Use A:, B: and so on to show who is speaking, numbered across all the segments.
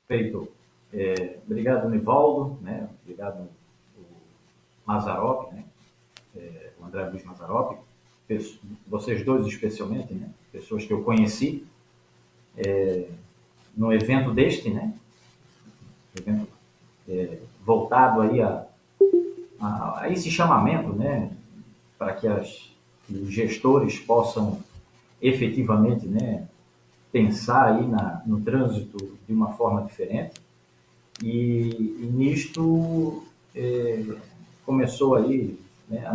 A: Feito. Obrigado, Nivaldo, né? Obrigado, o Mazzaropi, né? O André Luiz Mazzaropi, vocês dois especialmente, né? Pessoas que eu conheci no evento deste, né? Evento voltado aí a esse chamamento, né? Para que os gestores possam efetivamente, né? Pensar aí no trânsito de uma forma diferente. E nisto começou aí, né,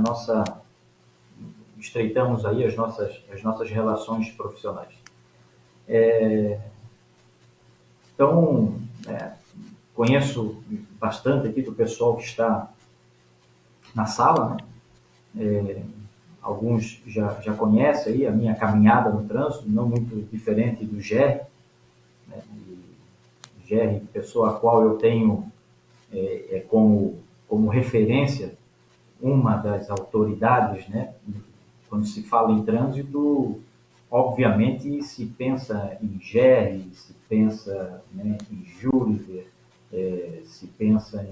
A: estreitamos aí as nossas relações profissionais. Então, conheço bastante aqui do pessoal que está na sala, né? Alguns já conhecem aí a minha caminhada no trânsito, não muito diferente do Gerry, né? Gerry, pessoa a qual eu tenho como referência, uma das autoridades, né? Quando se fala em trânsito, obviamente se pensa em Gerry, se pensa, né, em Júliver, se pensa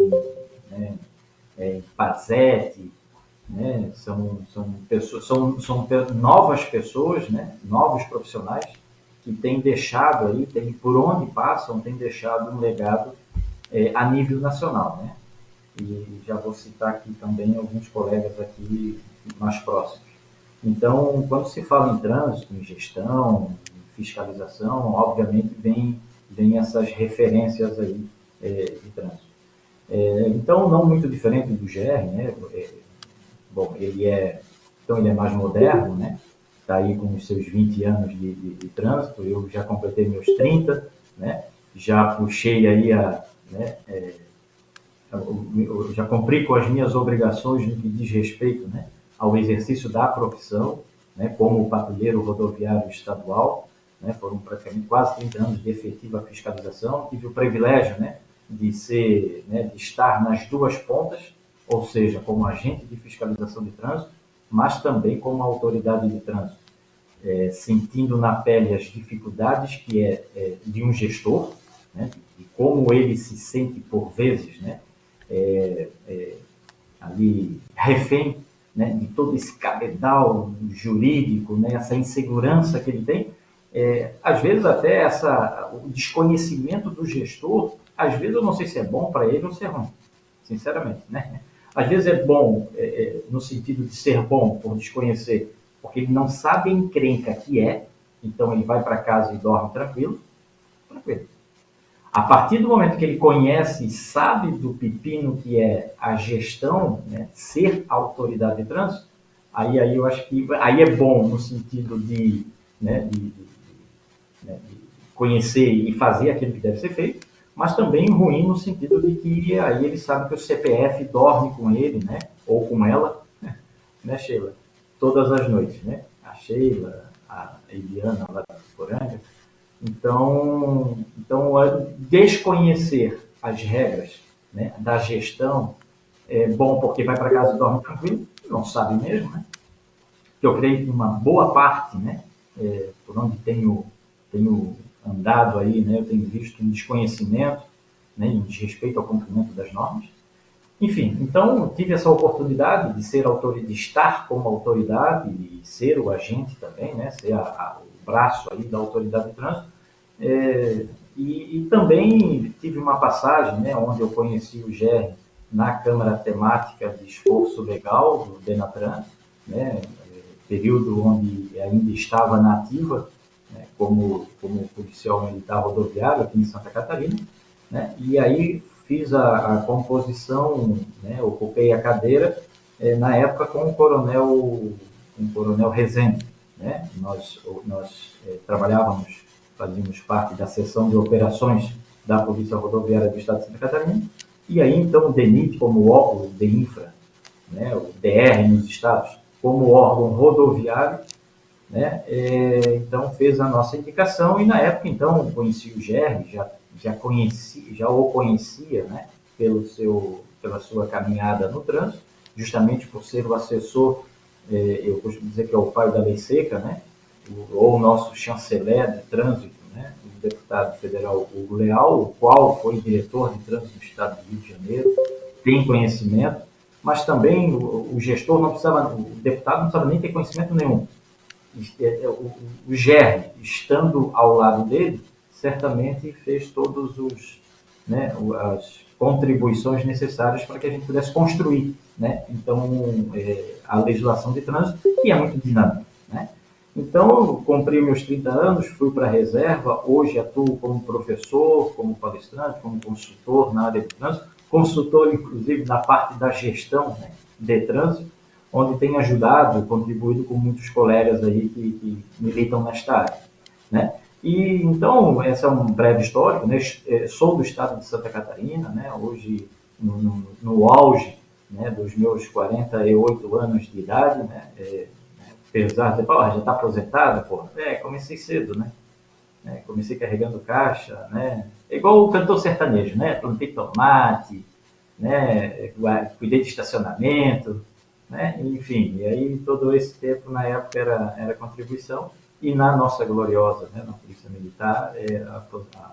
A: em Pazetti, né? São pessoas, são novas pessoas, né? Novos profissionais que têm deixado aí, por onde passam, têm deixado um legado a nível nacional, né? E já vou citar aqui também alguns colegas aqui mais próximos. Então, quando se fala em trânsito, em gestão, em fiscalização, obviamente vem essas referências aí de trânsito. Então, não muito diferente do GR, né? Bom, então ele é mais moderno, né? Está aí com os seus 20 anos de trânsito, eu já completei meus 30, né? Já puxei aí né, eu já cumpri com as minhas obrigações no que diz respeito, né, ao exercício da profissão, né, como patrulheiro rodoviário estadual, né, foram praticamente quase 30 anos de efetiva fiscalização. Tive o privilégio, né, de estar nas duas pontas, ou seja, como agente de fiscalização de trânsito, mas também como autoridade de trânsito, sentindo na pele as dificuldades que de um gestor, né, e como ele se sente por vezes, né, ali refém, né, de todo esse cabedal jurídico, né, essa insegurança que ele tem, às vezes até o desconhecimento do gestor, às vezes eu não sei se é bom para ele ou se é ruim, sinceramente, né? Às vezes é bom no sentido de ser bom por desconhecer, porque ele não sabe a encrenca que então ele vai para casa e dorme tranquilo, tranquilo. A partir do momento que ele conhece e sabe do pepino que é a gestão, né, ser autoridade de trânsito, aí eu acho que aí é bom no sentido né, de conhecer e fazer aquilo que deve ser feito, mas também ruim no sentido de que aí ele sabe que o CPF dorme com ele, né, ou com ela, né, Sheila, todas as noites, né? A Sheila, a Eliana lá da Poranga. Então, desconhecer as regras, né, da gestão é bom porque vai para casa e dorme tranquilo, não sabe mesmo, né? Que eu creio que uma boa parte, né, por onde tenho andado aí, né, eu tenho visto um desconhecimento, né, em desrespeito ao cumprimento das normas. Enfim, então tive essa oportunidade de de estar como autoridade e ser o agente também, né, ser o braço aí da autoridade de trânsito. E também tive uma passagem, né, onde eu conheci o GER na Câmara Temática de Esforço Legal do Denatran, né, período onde ainda estava na ativa, né, como policial militar rodoviário aqui em Santa Catarina, né, e aí fiz a composição, né, ocupei a cadeira na época com o coronel Rezende, né, nós trabalhávamos, fazíamos parte da seção de operações da Polícia Rodoviária do Estado de Santa Catarina, e aí então o DENIT como órgão de infra, né, o DR nos estados, como órgão rodoviário, né, então fez a nossa indicação e na época então conheci o Gerry, já o conhecia, né, pela sua caminhada no trânsito, justamente por ser o assessor, eu costumo dizer que é o pai da lei seca, né, ou o nosso chanceler de trânsito, né, o deputado federal Hugo Leal, o qual foi diretor de trânsito do estado do Rio de Janeiro, tem conhecimento, mas também o gestor não precisava, o deputado não precisava nem ter conhecimento nenhum. O GER, estando ao lado dele, certamente fez todos os, né, as contribuições necessárias para que a gente pudesse construir, né, então, a legislação de trânsito, que é muito dinâmica, né. Então, cumpri meus 30 anos, fui para a reserva, hoje atuo como professor, como palestrante, como consultor na área de trânsito, consultor, inclusive, na parte da gestão, né, de trânsito, onde tenho ajudado, contribuído com muitos colegas aí que militam nesta área, né? E então, esse é um breve histórico, né? Sou do estado de Santa Catarina, né? Hoje no auge, né, dos meus 48 anos de idade, né? Apesar de, já está aposentado, pô, comecei cedo, né? Comecei carregando caixa, né? É igual o cantor sertanejo, né? Plantei tomate, né? Cuidei de estacionamento, né? Enfim, e aí todo esse tempo na época era contribuição, e na nossa gloriosa, né, na Polícia Militar,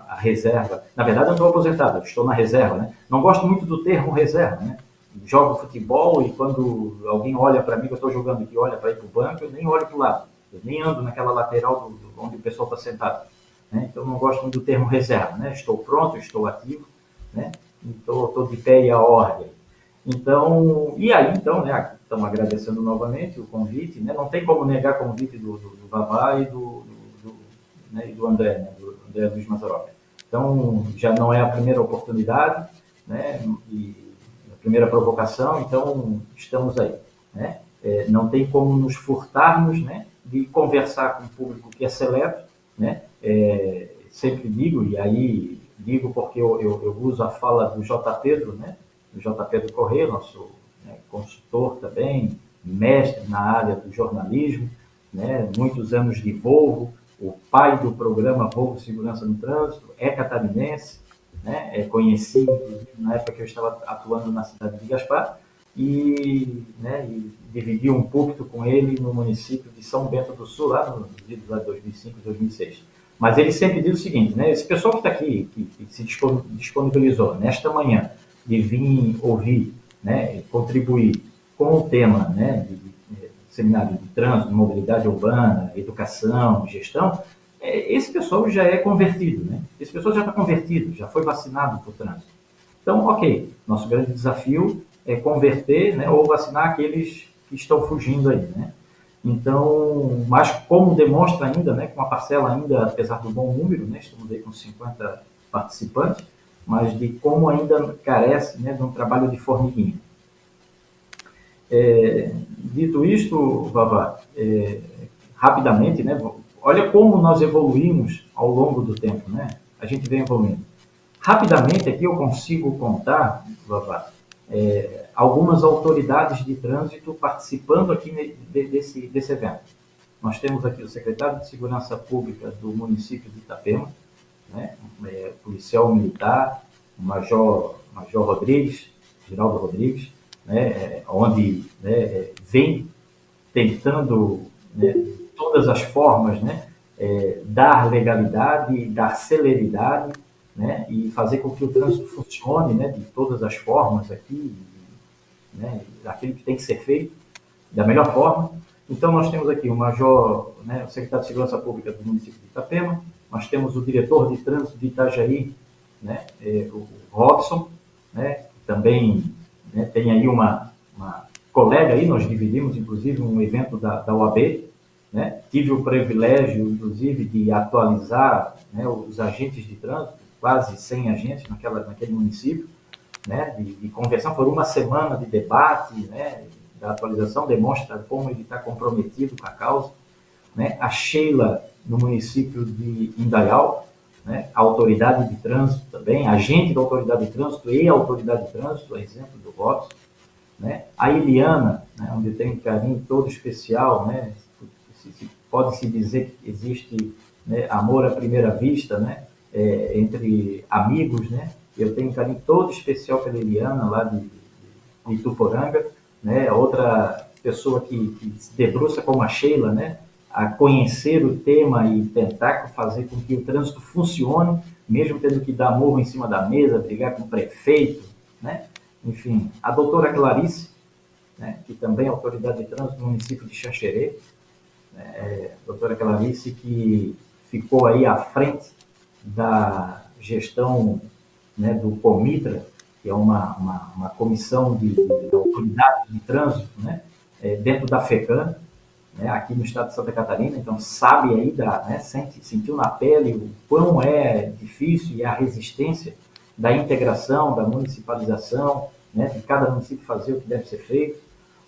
A: a reserva, na verdade eu não estou aposentado, eu estou na reserva, né? Não gosto muito do termo reserva, né? Jogo futebol e quando alguém olha para mim, que eu estou jogando aqui, olha para ir para o banco, eu nem olho para o lado, eu nem ando naquela lateral onde o pessoal está sentado, né? Então não gosto muito do termo reserva, né? Estou pronto, estou ativo, né? Estou de pé e a ordem. Então, e aí, então, né, estamos agradecendo novamente o convite, né, não tem como negar o convite do Vavá e né, e do André, né, do André Luiz Mazzaropi. Então, já não é a primeira oportunidade, né, e a primeira provocação, então estamos aí, né. Não tem como nos furtarmos, né, de conversar com um público que é seleto, né, sempre digo, e aí digo porque eu uso a fala do J. Pedro, né, do J. Pedro Corrêa, nosso, né, consultor também, mestre na área do jornalismo, né, muitos anos de Volvo, o pai do programa Volvo Segurança no Trânsito, é catarinense, né, conheci na época que eu estava atuando na cidade de Gaspar, e dividi um púlpito com ele no município de São Bento do Sul, lá nos idos de 2005 e 2006. Mas ele sempre diz o seguinte, né, esse pessoal que está aqui, que se disponibilizou nesta manhã, de vir ouvir, né, contribuir com o tema, né, de seminário de trânsito, mobilidade urbana, educação, gestão, esse pessoal já é convertido, né? Esse pessoal já está convertido, já foi vacinado por trânsito. Então, ok, nosso grande desafio é converter, né, ou vacinar aqueles que estão fugindo aí, né? Então, mas como demonstra ainda, né, com uma parcela ainda, apesar do bom número, né, estamos aí com 50 participantes, mas de como ainda carece, né, de um trabalho de formiguinha. Dito isto, Vavá, rapidamente, né, olha como nós evoluímos ao longo do tempo, né? A gente vem evoluindo. Rapidamente aqui eu consigo contar, Vavá, algumas autoridades de trânsito participando aqui desse evento. Nós temos aqui o secretário de Segurança Pública do município de Itapema, né, policial militar, o Major Rodrigues, Geraldo Rodrigues, né, onde, né, vem tentando, né, de todas as formas, né, dar legalidade, dar celeridade, né, e fazer com que o trânsito funcione, né, de todas as formas aqui, né, daquilo que tem que ser feito da melhor forma. Então, nós temos aqui o Major, né, o secretário de Segurança Pública do município de Itapema, nós temos o diretor de trânsito de Itajaí, né, o Robson, né, que também, né, tem aí uma colega aí, nós dividimos inclusive um evento da OAB, né, tive o privilégio, inclusive, de atualizar, né, os agentes de trânsito, quase 100 agentes naquele município, né, de conversão, por uma semana de debate, né, da atualização, demonstra como ele está comprometido com a causa, né, a Sheila, no município de Indaial, né, a autoridade de trânsito também, agente da autoridade de trânsito e a autoridade de trânsito, a exemplo do Robson, né, a Eliana, né, onde tem um carinho todo especial, né, pode-se dizer que existe, né, amor à primeira vista, né, entre amigos, né, eu tenho um carinho todo especial pela Eliana, lá de Ituporanga, né, outra pessoa que se debruça como a Sheila, né, a conhecer o tema e tentar fazer com que o trânsito funcione, mesmo tendo que dar morro em cima da mesa, brigar com o prefeito, né? Enfim, a doutora Clarice, né, que também é autoridade de trânsito no município de Xanxerê, doutora Clarice, que ficou aí à frente da gestão, né, do Comitra, que é uma comissão de autoridade de trânsito, né, dentro da FECAM, né, aqui no estado de Santa Catarina, então sabe aí, né, sentiu na pele o quão é difícil e a resistência da integração, da municipalização, né, de cada município fazer o que deve ser feito.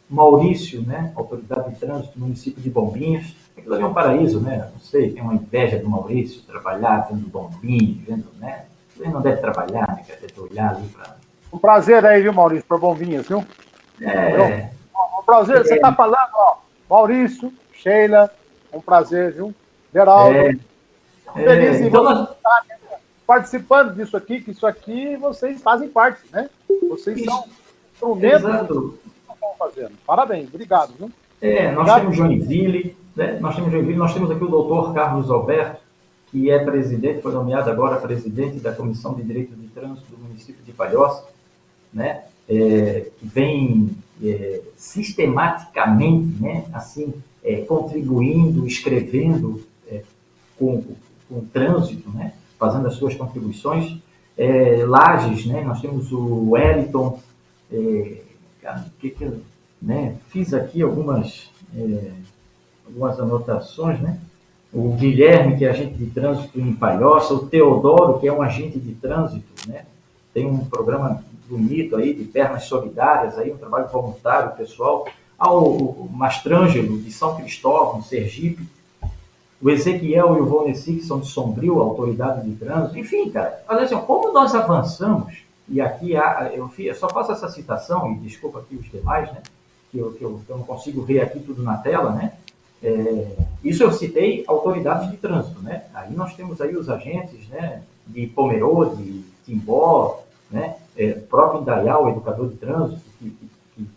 A: Maurício, né, autoridade de trânsito do município de Bombinhas, aquilo ali é um paraíso, né, não sei, tem uma inveja do Maurício, trabalhar vendo Bombinhas, vendo, né, ele não deve trabalhar, né, quer dizer, olhar ali para...
B: Um prazer aí, viu, Maurício, por Bombinhas, viu? Um prazer, você está falando, ó, Maurício, Sheila, um prazer, viu? Geraldo, feliz em
A: então
B: vocês estarem participando disso aqui, que isso aqui vocês fazem parte, né? Vocês são instrumentos do que estão fazendo. Parabéns, obrigado, viu?
A: Nós temos Joinville, né? Nós temos aqui o doutor Carlos Alberto, que é presidente, foi nomeado agora presidente da Comissão de Direito de Trânsito do município de Palhoça, né? Que vem sistematicamente, né? Assim, contribuindo, escrevendo com o trânsito, né? Fazendo as suas contribuições. Lages, né? Nós temos o Wellington, né? Fiz aqui algumas anotações, né? O Guilherme, que é agente de trânsito em Palhoça, o Teodoro, que é um agente de trânsito, né? Tem um programa bonito aí de pernas solidárias, aí, um trabalho voluntário, pessoal. O Mastrângelo, de São Cristóvão, Sergipe. O Ezequiel e o Vonesi, que são de Sombrio, autoridade de trânsito. Enfim, cara, olha assim, como nós avançamos, e aqui eu só faço essa citação, e desculpa aqui os demais, né? Que eu não consigo ver aqui tudo na tela, né? Isso eu citei autoridades de trânsito, né? Aí nós temos aí os agentes, né, de Pomerode, Timbó, né, próprio Indaial, o educador de trânsito, que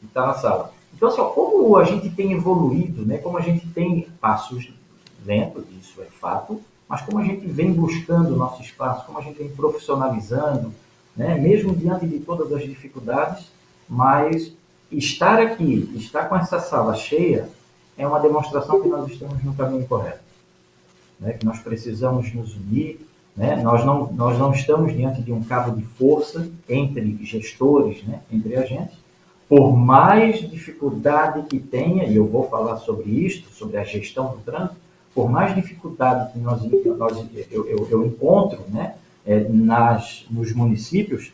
A: está na sala. Então, assim, ó, como a gente tem evoluído, né, como a gente tem passos lentos, isso é fato, mas como a gente vem buscando o nosso espaço, como a gente vem profissionalizando, né, mesmo diante de todas as dificuldades, mas estar aqui, estar com essa sala cheia, é uma demonstração que nós estamos no caminho correto, né? Que nós precisamos nos unir, né? Nós não estamos diante de um cabo de força entre gestores, né? Entre agentes, por mais dificuldade que tenha, e eu vou falar sobre isto, sobre a gestão do trânsito, por mais dificuldade que eu encontro, né? Nos municípios,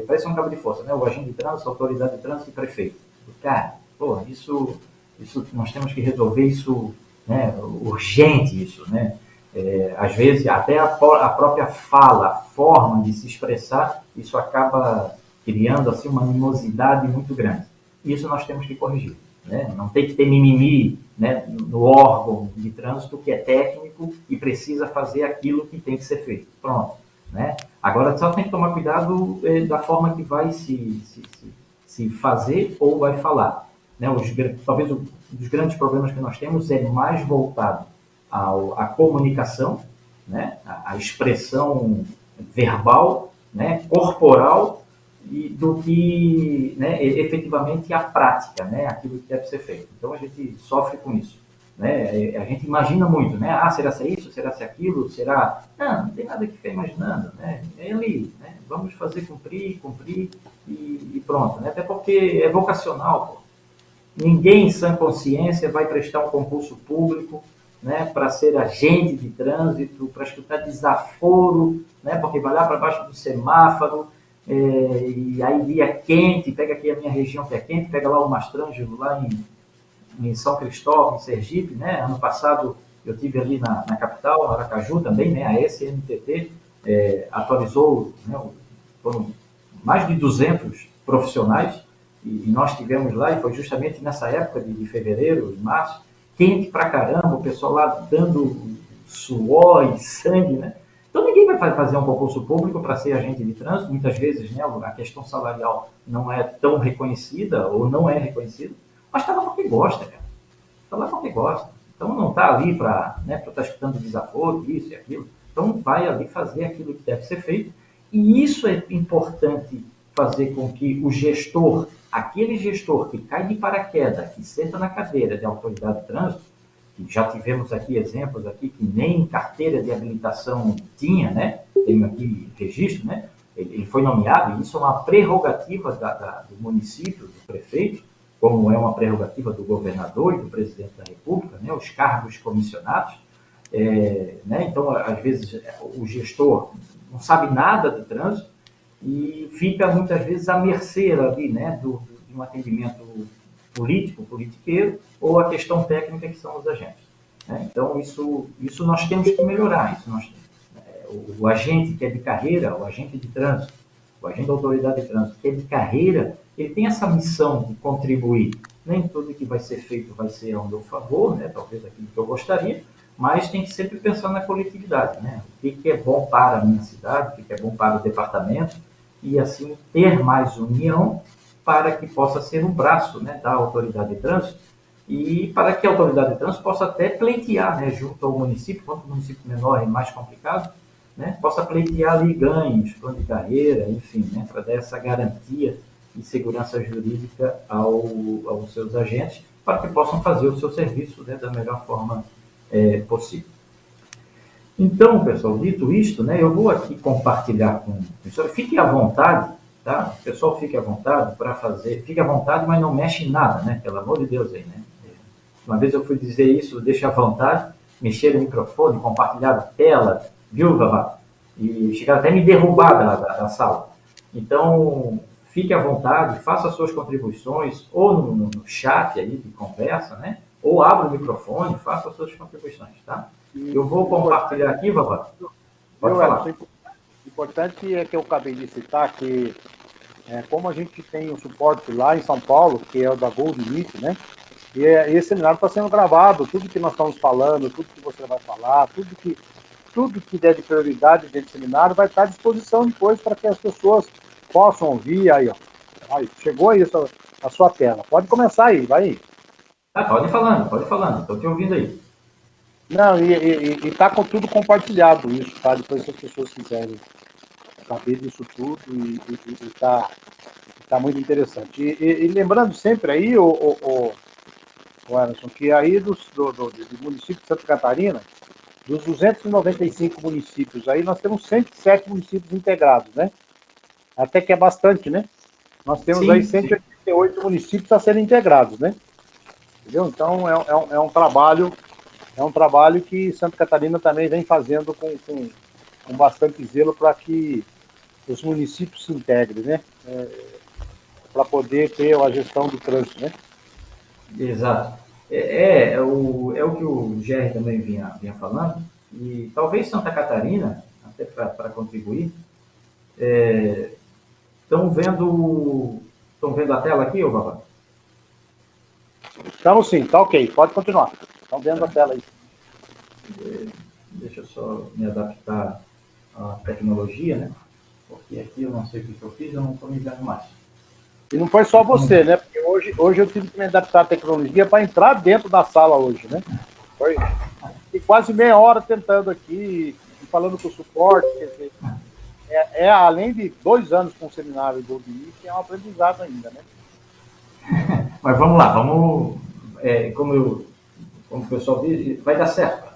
A: parece um cabo de força, né? O agente de trânsito, a autoridade de trânsito e prefeito. Cara, pô, isso nós temos que resolver isso, né, urgente isso, né? Às vezes até a própria fala, a forma de se expressar, isso acaba criando assim uma animosidade muito grande. Isso nós temos que corrigir, né? Não tem que ter mimimi, né, no órgão de trânsito que é técnico e precisa fazer aquilo que tem que ser feito. Pronto, né? Agora só tem que tomar cuidado da forma que vai se fazer ou vai falar. Né, talvez um dos grandes problemas que nós temos é mais voltado à comunicação, né, à expressão verbal, né, corporal, do que, né, efetivamente a prática, né, aquilo que deve ser feito. Então a gente sofre com isso. Né? A gente imagina muito, né? Será se é isso? Será se é aquilo? Será? Não tem nada que ficar imaginando, né? Né? Vamos fazer cumprir e pronto, né? Até porque é vocacional, pô. Ninguém em sã consciência vai prestar um concurso público, né, para ser agente de trânsito, para escutar desaforo, né, porque vai lá para baixo do semáforo, e aí dia quente, pega aqui a minha região que é quente, pega lá o Mastrângelo, lá em São Cristóvão, em Sergipe, né? Ano passado eu tive ali na capital, Aracaju também, né? A SNTT atualizou, né? Foram mais de 200 profissionais e nós tivemos lá, e foi justamente nessa época de fevereiro e março, quente pra caramba, o pessoal lá dando suor e sangue, né? Então ninguém vai fazer um concurso público para ser agente de trânsito, muitas vezes, né, a questão salarial não é tão reconhecida ou não é reconhecida, mas está lá porque gosta, cara. está lá porque gosta. Então não está ali para estar escutando desaforo, isso e aquilo. Então vai ali fazer aquilo que deve ser feito. E isso é importante fazer com que o gestor, aquele gestor que cai de paraquedas, que senta na cadeira de autoridade de trânsito, que já tivemos aqui exemplos aqui que nem carteira de habilitação tinha, né? Tem aqui registro, né? Ele foi nomeado, e isso é uma prerrogativa do município, do prefeito, como é uma prerrogativa do governador e do presidente da República, né? Os cargos comissionados. Né? Então, às vezes, o gestor não sabe nada de trânsito e fica, muitas vezes, à mercê ali, né? de um atendimento político, politiqueiro, ou a questão técnica que são os agentes. Né? Então, isso nós temos que melhorar. O agente que é de carreira, o agente de trânsito, o agente da autoridade de trânsito que é de carreira, ele tem essa missão de contribuir. Nem tudo que vai ser feito vai ser ao meu favor, né? Talvez aquilo que eu gostaria, mas tem que sempre pensar na coletividade, né? O que é bom para a minha cidade, o que é bom para o departamento, e assim ter mais união para que possa ser um braço, né, da autoridade de trânsito, e para que a autoridade de trânsito possa até pleitear, né, junto ao município, quanto o município menor e mais complicado, né, possa pleitear ali ganhos, plano de carreira, enfim, né, para dar essa garantia e segurança jurídica aos seus agentes, para que possam fazer o seu serviço, né, da melhor forma possível. Então, pessoal, dito isto, né, eu vou aqui compartilhar com o pessoal. Fique à vontade, tá? O pessoal fique à vontade para fazer. Fique à vontade, mas não mexe em nada, né? Pelo amor de Deus aí, né? Uma vez eu fui dizer isso, deixa à vontade, mexer no microfone, compartilhar a tela, viu, Vavá? E chegaram até me derrubar da sala. Então, fique à vontade, faça suas contribuições, ou no chat aí de conversa, né? Ou abra o microfone, faça suas contribuições, tá? Eu vou compartilhar aqui, Vavá. Pode falar.
B: O importante é que eu acabei de citar que, como a gente tem um suporte lá em São Paulo, que é o da Gold Meet, né? E esse seminário está sendo gravado, tudo que nós estamos falando, tudo que você vai falar, tudo que der de prioridade dentro do seminário vai estar à disposição depois para que as pessoas possam ouvir. Aí, ó. Aí, chegou aí a sua tela. Pode começar aí, vai aí.
A: Pode ir falando, estou te ouvindo aí.
B: Não, e está com tudo compartilhado isso, tá? Depois se as pessoas quiserem saber disso tudo e tá muito interessante. E lembrando sempre aí, o Anderson, que aí do município de Santa Catarina, dos 295 municípios aí, nós temos 107 municípios integrados, né? Até que é bastante, né? Nós temos aí 188 municípios a serem integrados, né? Entendeu? Então é um trabalho que Santa Catarina também vem fazendo com bastante zelo para que os municípios se integrem, né? Para poder ter a gestão do trânsito, né?
A: Exato. É o que o GR também vinha falando, e talvez Santa Catarina, até para contribuir, estão vendo a tela aqui, ô Babá?
B: Estamos sim, tá ok, pode continuar. Estão vendo a tela aí.
A: Deixa eu só me adaptar à tecnologia, né? Porque aqui eu não sei o que eu fiz, eu não estou me vendo mais.
B: E não foi só você, né? Porque hoje eu tive que me adaptar à tecnologia para entrar dentro da sala hoje, né? Foi quase meia hora tentando aqui, falando com o suporte, quer dizer, além de 2 anos com o seminário do Meet, é um aprendizado ainda, né?
A: Mas vamos lá, como o pessoal diz, vai dar certo.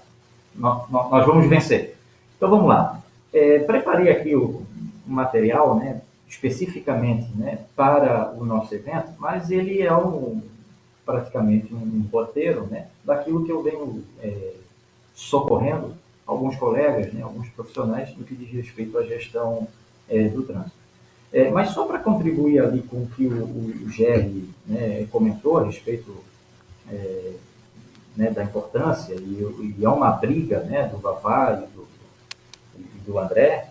A: Nós vamos vencer. Então vamos lá. Preparei aqui o material, né, especificamente, né, para o nosso evento, mas ele é praticamente um roteiro, né, daquilo que eu venho socorrendo alguns colegas, né, alguns profissionais no que diz respeito à gestão do trânsito. Mas só para contribuir ali com o que o Gerry, né, comentou a respeito né, da importância, e é uma briga, né, do Vavá e do André,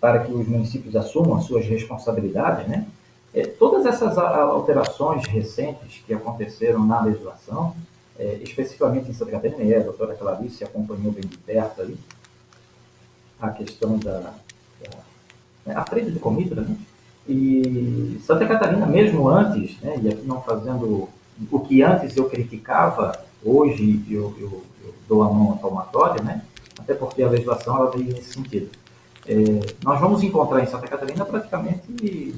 A: para que os municípios assumam as suas responsabilidades, né? Todas essas alterações recentes que aconteceram na legislação, especificamente em Santa Catarina, e a doutora Clarice acompanhou bem de perto ali, a questão a frente do Comitra, né? E Santa Catarina, mesmo antes, né, e aqui não fazendo o que antes eu criticava, hoje eu dou a mão à palmatória, né? Até porque a legislação ela veio nesse sentido. Nós vamos encontrar em Santa Catarina praticamente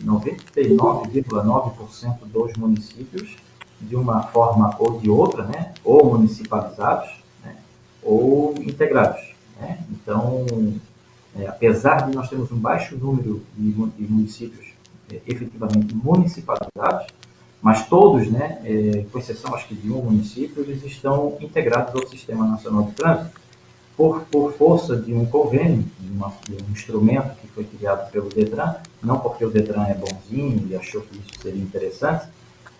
A: 99,9% dos municípios, de uma forma ou de outra, né? Ou municipalizados, né? Ou integrados. Né? Então, apesar de nós termos um baixo número de municípios efetivamente municipalizados, mas todos, né, com exceção acho que de um município, eles estão integrados ao Sistema Nacional de Trânsito por força de um convênio, de um instrumento que foi criado pelo Detran, não porque o Detran é bonzinho e achou que isso seria interessante,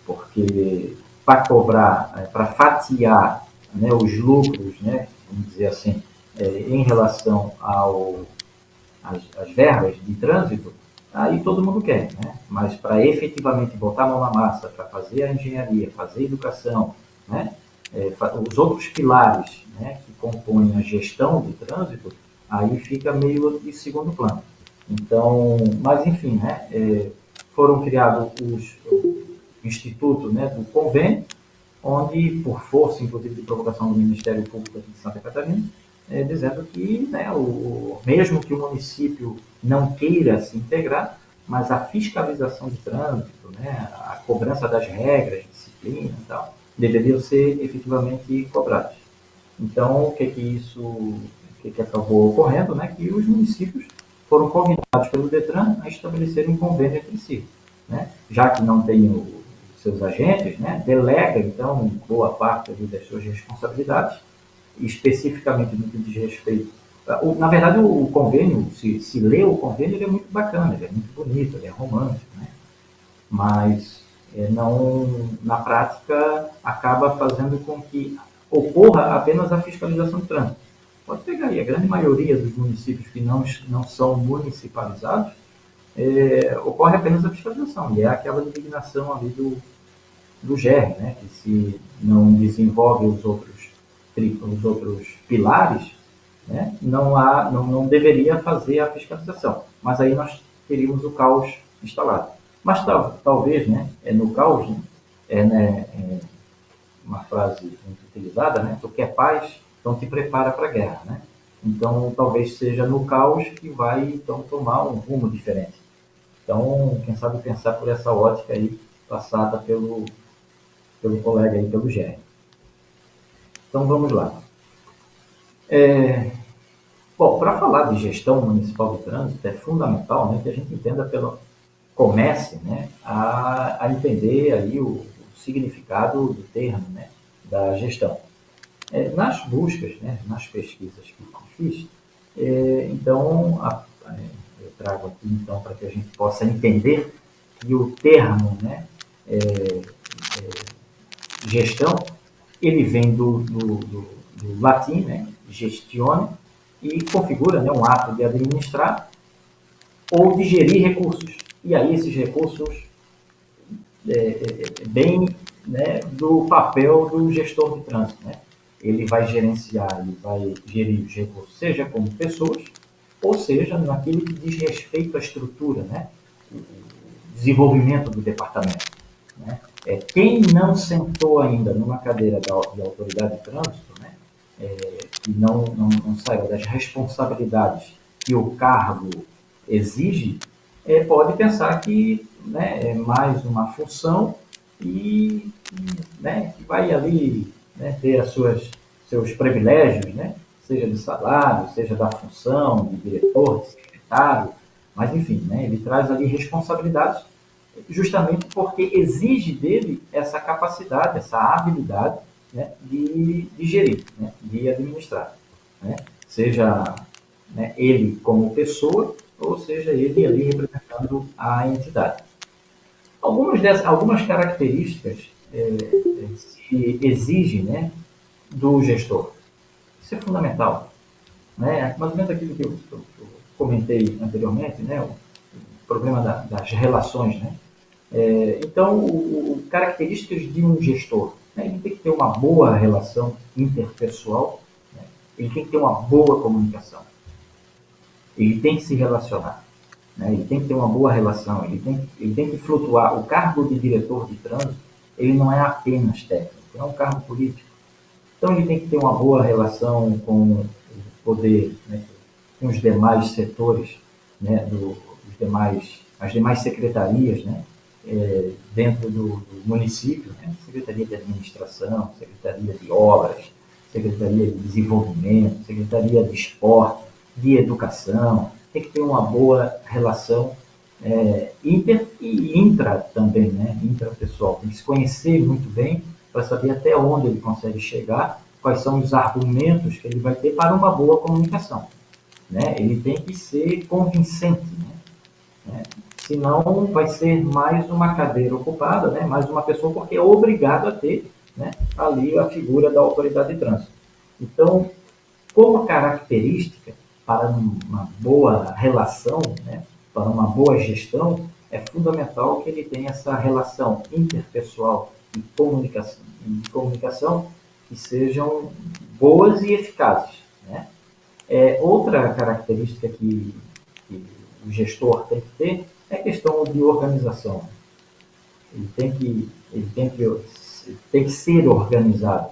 A: porque para cobrar, para fatiar, né, os lucros, né, vamos dizer assim, em relação às verbas de trânsito, aí todo mundo quer, né? Mas para efetivamente botar a mão na massa, para fazer a engenharia, fazer a educação, né? Os outros pilares, né, que compõem a gestão de trânsito, aí fica meio de segundo plano. Então, mas enfim, né, foram criados o instituto, né, do convênio, onde, por força, inclusive, de provocação do Ministério Público aqui de Santa Catarina, dizendo que, né, mesmo que o município não queira se integrar, mas a fiscalização de trânsito, né, a cobrança das regras, disciplina e tal, deveriam ser efetivamente cobrados. Então, o que acabou ocorrendo, né, que os municípios foram convidados pelo Detran a estabelecerem um convênio entre si, né? Já que não tem os seus agentes, né, delega, então, boa parte das suas responsabilidades, especificamente no que diz respeito. Na verdade, o convênio, se lê o convênio, ele é muito bacana, ele é muito bonito, ele é romântico, né? Mas não, na prática, acaba fazendo com que ocorra apenas a fiscalização de trânsito. Pode pegar aí, a grande maioria dos municípios que não são municipalizados, ocorre apenas a fiscalização, e é aquela indignação ali do GER, né, que se não desenvolve os outros pilares, né, não deveria fazer a fiscalização. Mas aí nós teríamos o caos instalado. Mas talvez, né, no caos, né, uma frase muito utilizada, né, tu quer paz, então te prepara para a guerra, né? Então talvez seja no caos que vai então tomar um rumo diferente. Então, quem sabe pensar por essa ótica aí passada pelo colega aí, pelo GER. Então vamos lá. Bom, para falar de gestão municipal de trânsito, é fundamental, né, que a gente entenda comece, né, a entender aí o significado do termo, né, da gestão. Nas buscas, né, nas pesquisas que fiz, então eu trago aqui então para que a gente possa entender que o termo, né, gestão, ele vem do latim, né, gestione, e configura, né, um ato de administrar ou de gerir recursos. E aí esses recursos bem, né, do papel do gestor de trânsito, né? Ele vai gerenciar, ele vai gerir os recursos, seja como pessoas, ou seja, naquilo que diz respeito à estrutura, né? O desenvolvimento do departamento. Né? Quem não sentou ainda numa cadeira de autoridade de trânsito, né? Que não saiba das responsabilidades que o cargo exige, pode pensar que, né, é mais uma função né, que vai ali, né, ter seus privilégios, né, seja de salário, seja da função, de diretor, de secretário, mas enfim, né, ele traz ali responsabilidades justamente porque exige dele essa capacidade, essa habilidade, né, de gerir, né, de administrar. Né? Seja, né, ele como pessoa, ou seja, ele ali representando a entidade. Algumas características se exigem, né, do gestor. Isso é fundamental. Né? Mais ou menos aquilo que eu comentei anteriormente, né, o problema das relações. Né? Então, características de um gestor. Né? Ele tem que ter uma boa relação interpessoal, né? Ele tem que ter uma boa comunicação, ele tem que se relacionar, né? Ele tem que ter uma boa relação, ele tem que flutuar. O cargo de diretor de trânsito ele não é apenas técnico, é um cargo político. Então, ele tem que ter uma boa relação com o poder, né, com os demais setores, né, as demais secretarias, né, dentro do município, né, Secretaria de Administração, Secretaria de Obras, Secretaria de Desenvolvimento, Secretaria de Esporte, de Educação. Tem que ter uma boa relação inter e intra também, né, intrapessoal. Tem que se conhecer muito bem para saber até onde ele consegue chegar, quais são os argumentos que ele vai ter para uma boa comunicação. Né? Ele tem que ser convincente, né? Senão vai ser mais uma cadeira ocupada, né? Mais uma pessoa, porque é obrigado a ter, né, ali a figura da autoridade de trânsito. Então, como característica para uma boa relação, né, para uma boa gestão, é fundamental que ele tenha essa relação interpessoal e comunicação que sejam boas e eficazes. Né? Outra característica que o gestor tem que ter é a questão de organização. Ele tem que ser organizado.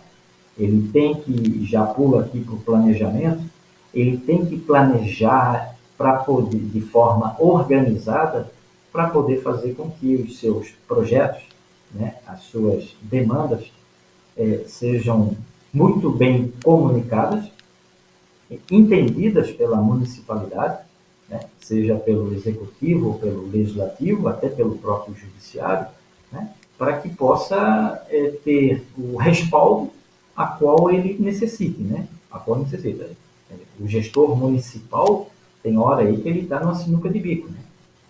A: Ele tem que, já pula aqui para o planejamento, ele tem que planejar para poder, de forma organizada, para poder fazer com que os seus projetos, né, as suas demandas, sejam muito bem comunicadas, entendidas pela municipalidade, né, seja pelo executivo ou pelo legislativo, até pelo próprio judiciário, né, para que possa ter o respaldo a qual ele necessite, né, a qual necessita. O gestor municipal tem hora aí que ele está numa sinuca de bico, né?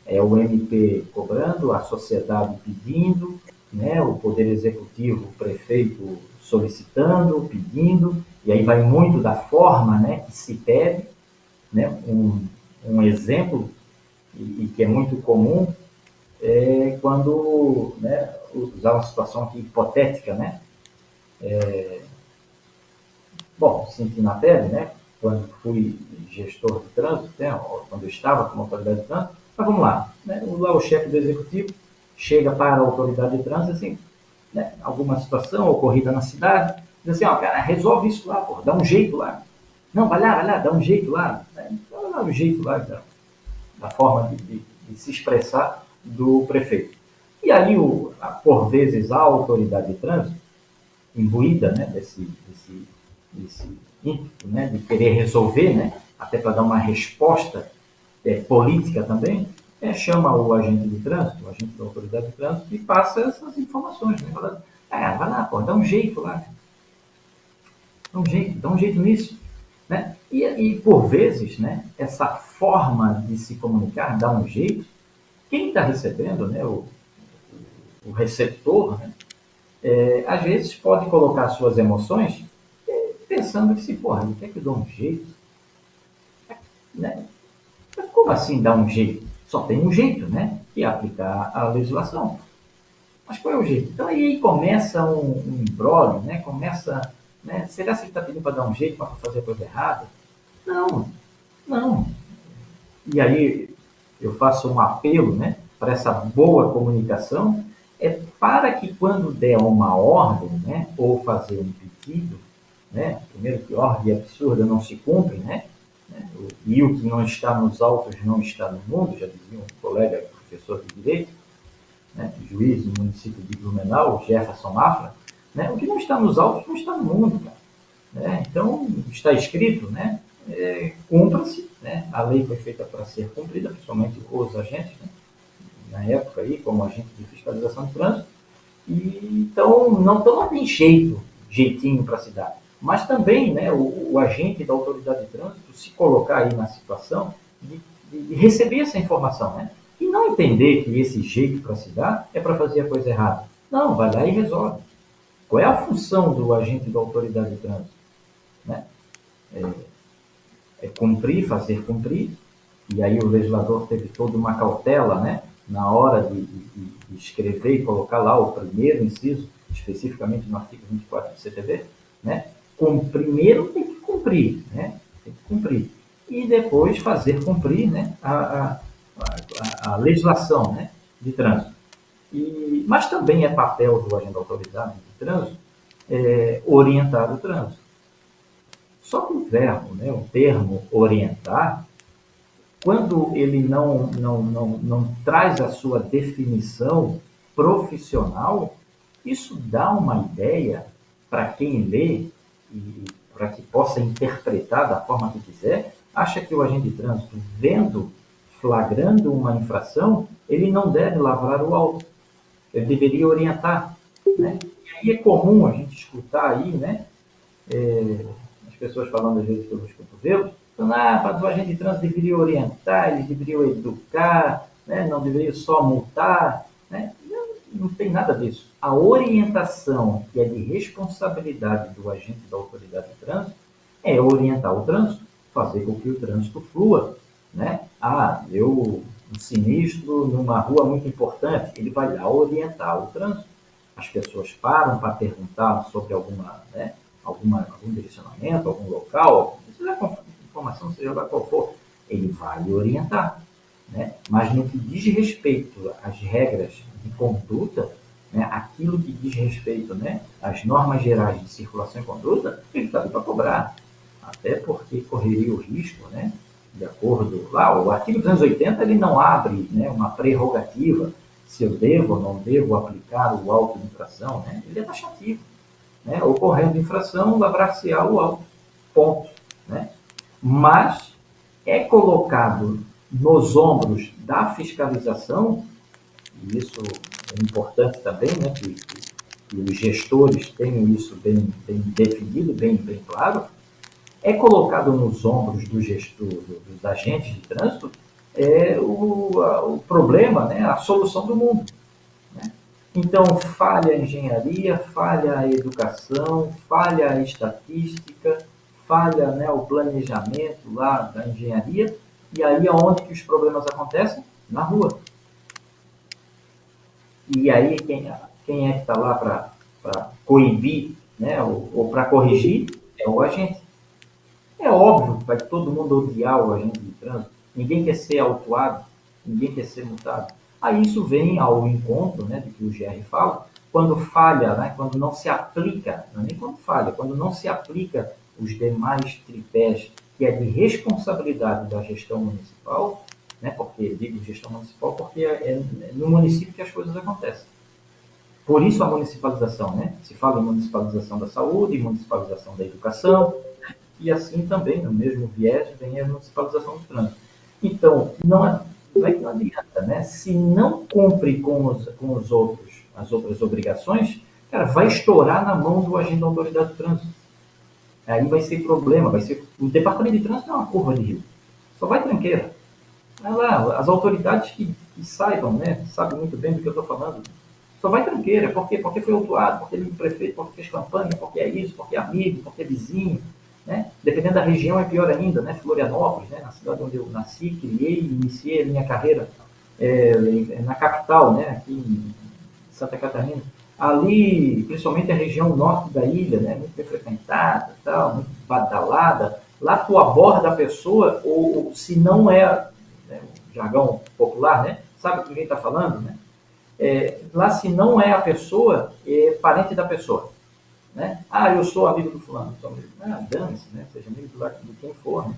A: É o MP cobrando, a sociedade pedindo, né, o Poder Executivo, o prefeito solicitando, pedindo, e aí vai muito da forma, né, que se pede. Né? Um exemplo, e que é muito comum, é quando, né, usar uma situação aqui hipotética, né? Bom, senti na pele, né, quando fui gestor de trânsito, né, quando eu estava como autoridade de trânsito, mas vamos lá, né, lá o chefe do executivo chega para a autoridade de trânsito, assim, né, alguma situação ocorrida na cidade, diz assim, ó, cara, resolve isso lá, pô, dá um jeito lá. Não, vai lá, dá um jeito lá. Né? Dá um jeito lá, da forma de se expressar do prefeito. E aí, por vezes, a autoridade de trânsito, imbuída, né, desse ímpeto, né, de querer resolver, né, até para dar uma resposta política também, chama o agente de trânsito, o agente da autoridade de trânsito, e passa essas informações. Né, fala, vai lá, pô, dá um jeito lá. Dá um jeito nisso. Né? E, por vezes, né, essa forma de se comunicar, dá um jeito, quem está recebendo, né, o receptor, né, às vezes pode colocar suas emoções pensando que, porra, ele quer que eu dê um jeito? Né? Mas como assim dar um jeito? Só tem um jeito, né? Que é aplicar a legislação. Mas qual é o jeito? Então aí começa um imbróglio, né? Começa, né? Será que ele está pedindo para dar um jeito para fazer a coisa errada? Não, não. E aí eu faço um apelo, né, para essa boa comunicação, para que quando der uma ordem, né, ou fazer um pedido, né, primeiro que ordem absurda não se cumpre, né, e o que não está nos autos não está no mundo, já dizia um colega professor de Direito, né, juiz do município de Blumenau, Jefferson Mafra, né, o que não está nos autos não está no mundo, cara. Né? Então, está escrito, né, cumpra-se, né, a lei foi feita para ser cumprida, principalmente os agentes, né, na época, aí, como agente de fiscalização de trânsito, e, então não tem jeitinho para se dar. Mas também, né, o agente da autoridade de trânsito se colocar aí na situação de receber essa informação, né, e não entender que esse jeito para se dar é para fazer a coisa errada. Não, vai lá e resolve. Qual é a função do agente da autoridade de trânsito? Né? Cumprir, fazer cumprir, e aí o legislador teve toda uma cautela, né, na hora de escrever e colocar lá o primeiro inciso, especificamente no artigo 24 do CTB, né, primeiro tem que cumprir, né, tem que cumprir, e depois fazer cumprir, né, a legislação, né, de trânsito. Mas também é papel do agente da autoridade de trânsito orientar o trânsito. Só que o verbo, né, o termo orientar, quando ele não traz a sua definição profissional, isso dá uma ideia para quem lê e para que possa interpretar da forma que quiser, acha que o agente de trânsito, vendo, flagrando uma infração, ele não deve lavrar o auto, ele deveria orientar, né? E aí é comum a gente escutar aí, né, as pessoas falando às vezes pelos cotovelos, falando, mas o agente de trânsito deveria orientar, ele deveria educar, né? Não deveria só multar, né? Não tem nada disso. A orientação, que é de responsabilidade do agente da autoridade de trânsito, é orientar o trânsito, fazer com que o trânsito flua, né? Deu um sinistro numa rua muito importante, ele vai lá orientar o trânsito. As pessoas param para perguntar sobre né, algum direcionamento, algum local, seja informação, seja lá qual for, ele vai orientar. Né? Mas no que diz respeito às regras de conduta, né, aquilo que diz respeito, né, às normas gerais de circulação e conduta, ele está ali para cobrar. Até porque correria o risco, né, de acordo lá, o artigo 280 ele não abre, né, uma prerrogativa se eu devo ou não devo aplicar o auto de infração, né? Ele é taxativo. Né? Ocorrendo infração, lavrar-se-á o auto. Ponto. Né? Mas é colocado nos ombros da fiscalização, e isso é importante também, né, que os gestores tenham isso bem definido, bem claro, é colocado nos ombros dos agentes de trânsito o problema, né, a solução do mundo. Né? Então, falha a engenharia, falha a educação, falha a estatística, falha, né, o planejamento lá da engenharia, e aí aonde que os problemas acontecem? Na rua. E aí quem é que está lá para coibir, né, ou para corrigir? É o agente. É óbvio que vai todo mundo odiar o agente de trânsito. Ninguém quer ser autuado, ninguém quer ser multado. Aí isso vem ao encontro, né, do que o GR fala, quando falha, né, quando não se aplica, não é nem quando falha, quando não se aplica os demais tripés, que é de responsabilidade da gestão municipal, né, porque digo gestão municipal porque é no município que as coisas acontecem. Por isso a municipalização, né? Se fala em municipalização da saúde, municipalização da educação, e assim também, no mesmo viés, vem a municipalização do trânsito. Então, não adianta, né? Se não cumpre com as outras obrigações, cara, vai estourar na mão do agente da autoridade de trânsito. Aí vai ser problema, o departamento de trânsito é uma curva de rio. Só vai tranqueira. Vai lá, as autoridades que saibam, né? Sabem muito bem do que eu estou falando. Só vai tranqueira. Por quê? Porque foi autuado, porque ele é prefeito, porque fez campanha, porque é isso, porque é amigo, porque é vizinho. Né? Dependendo da região é pior ainda, né? Florianópolis, né? Na cidade onde eu nasci, criei e iniciei a minha carreira na capital, né? Aqui em Santa Catarina. Ali, principalmente a região norte da ilha, né? Muito bem frequentada, tal, muito badalada. Lá tu aborda a pessoa, ou se não é, né, o jargão popular, né? Sabe o que ninguém está falando, né? Lá se não é a pessoa, é parente da pessoa. Né? Eu sou amigo do fulano. Dane-se, né? Seja amigo de quem for. Né?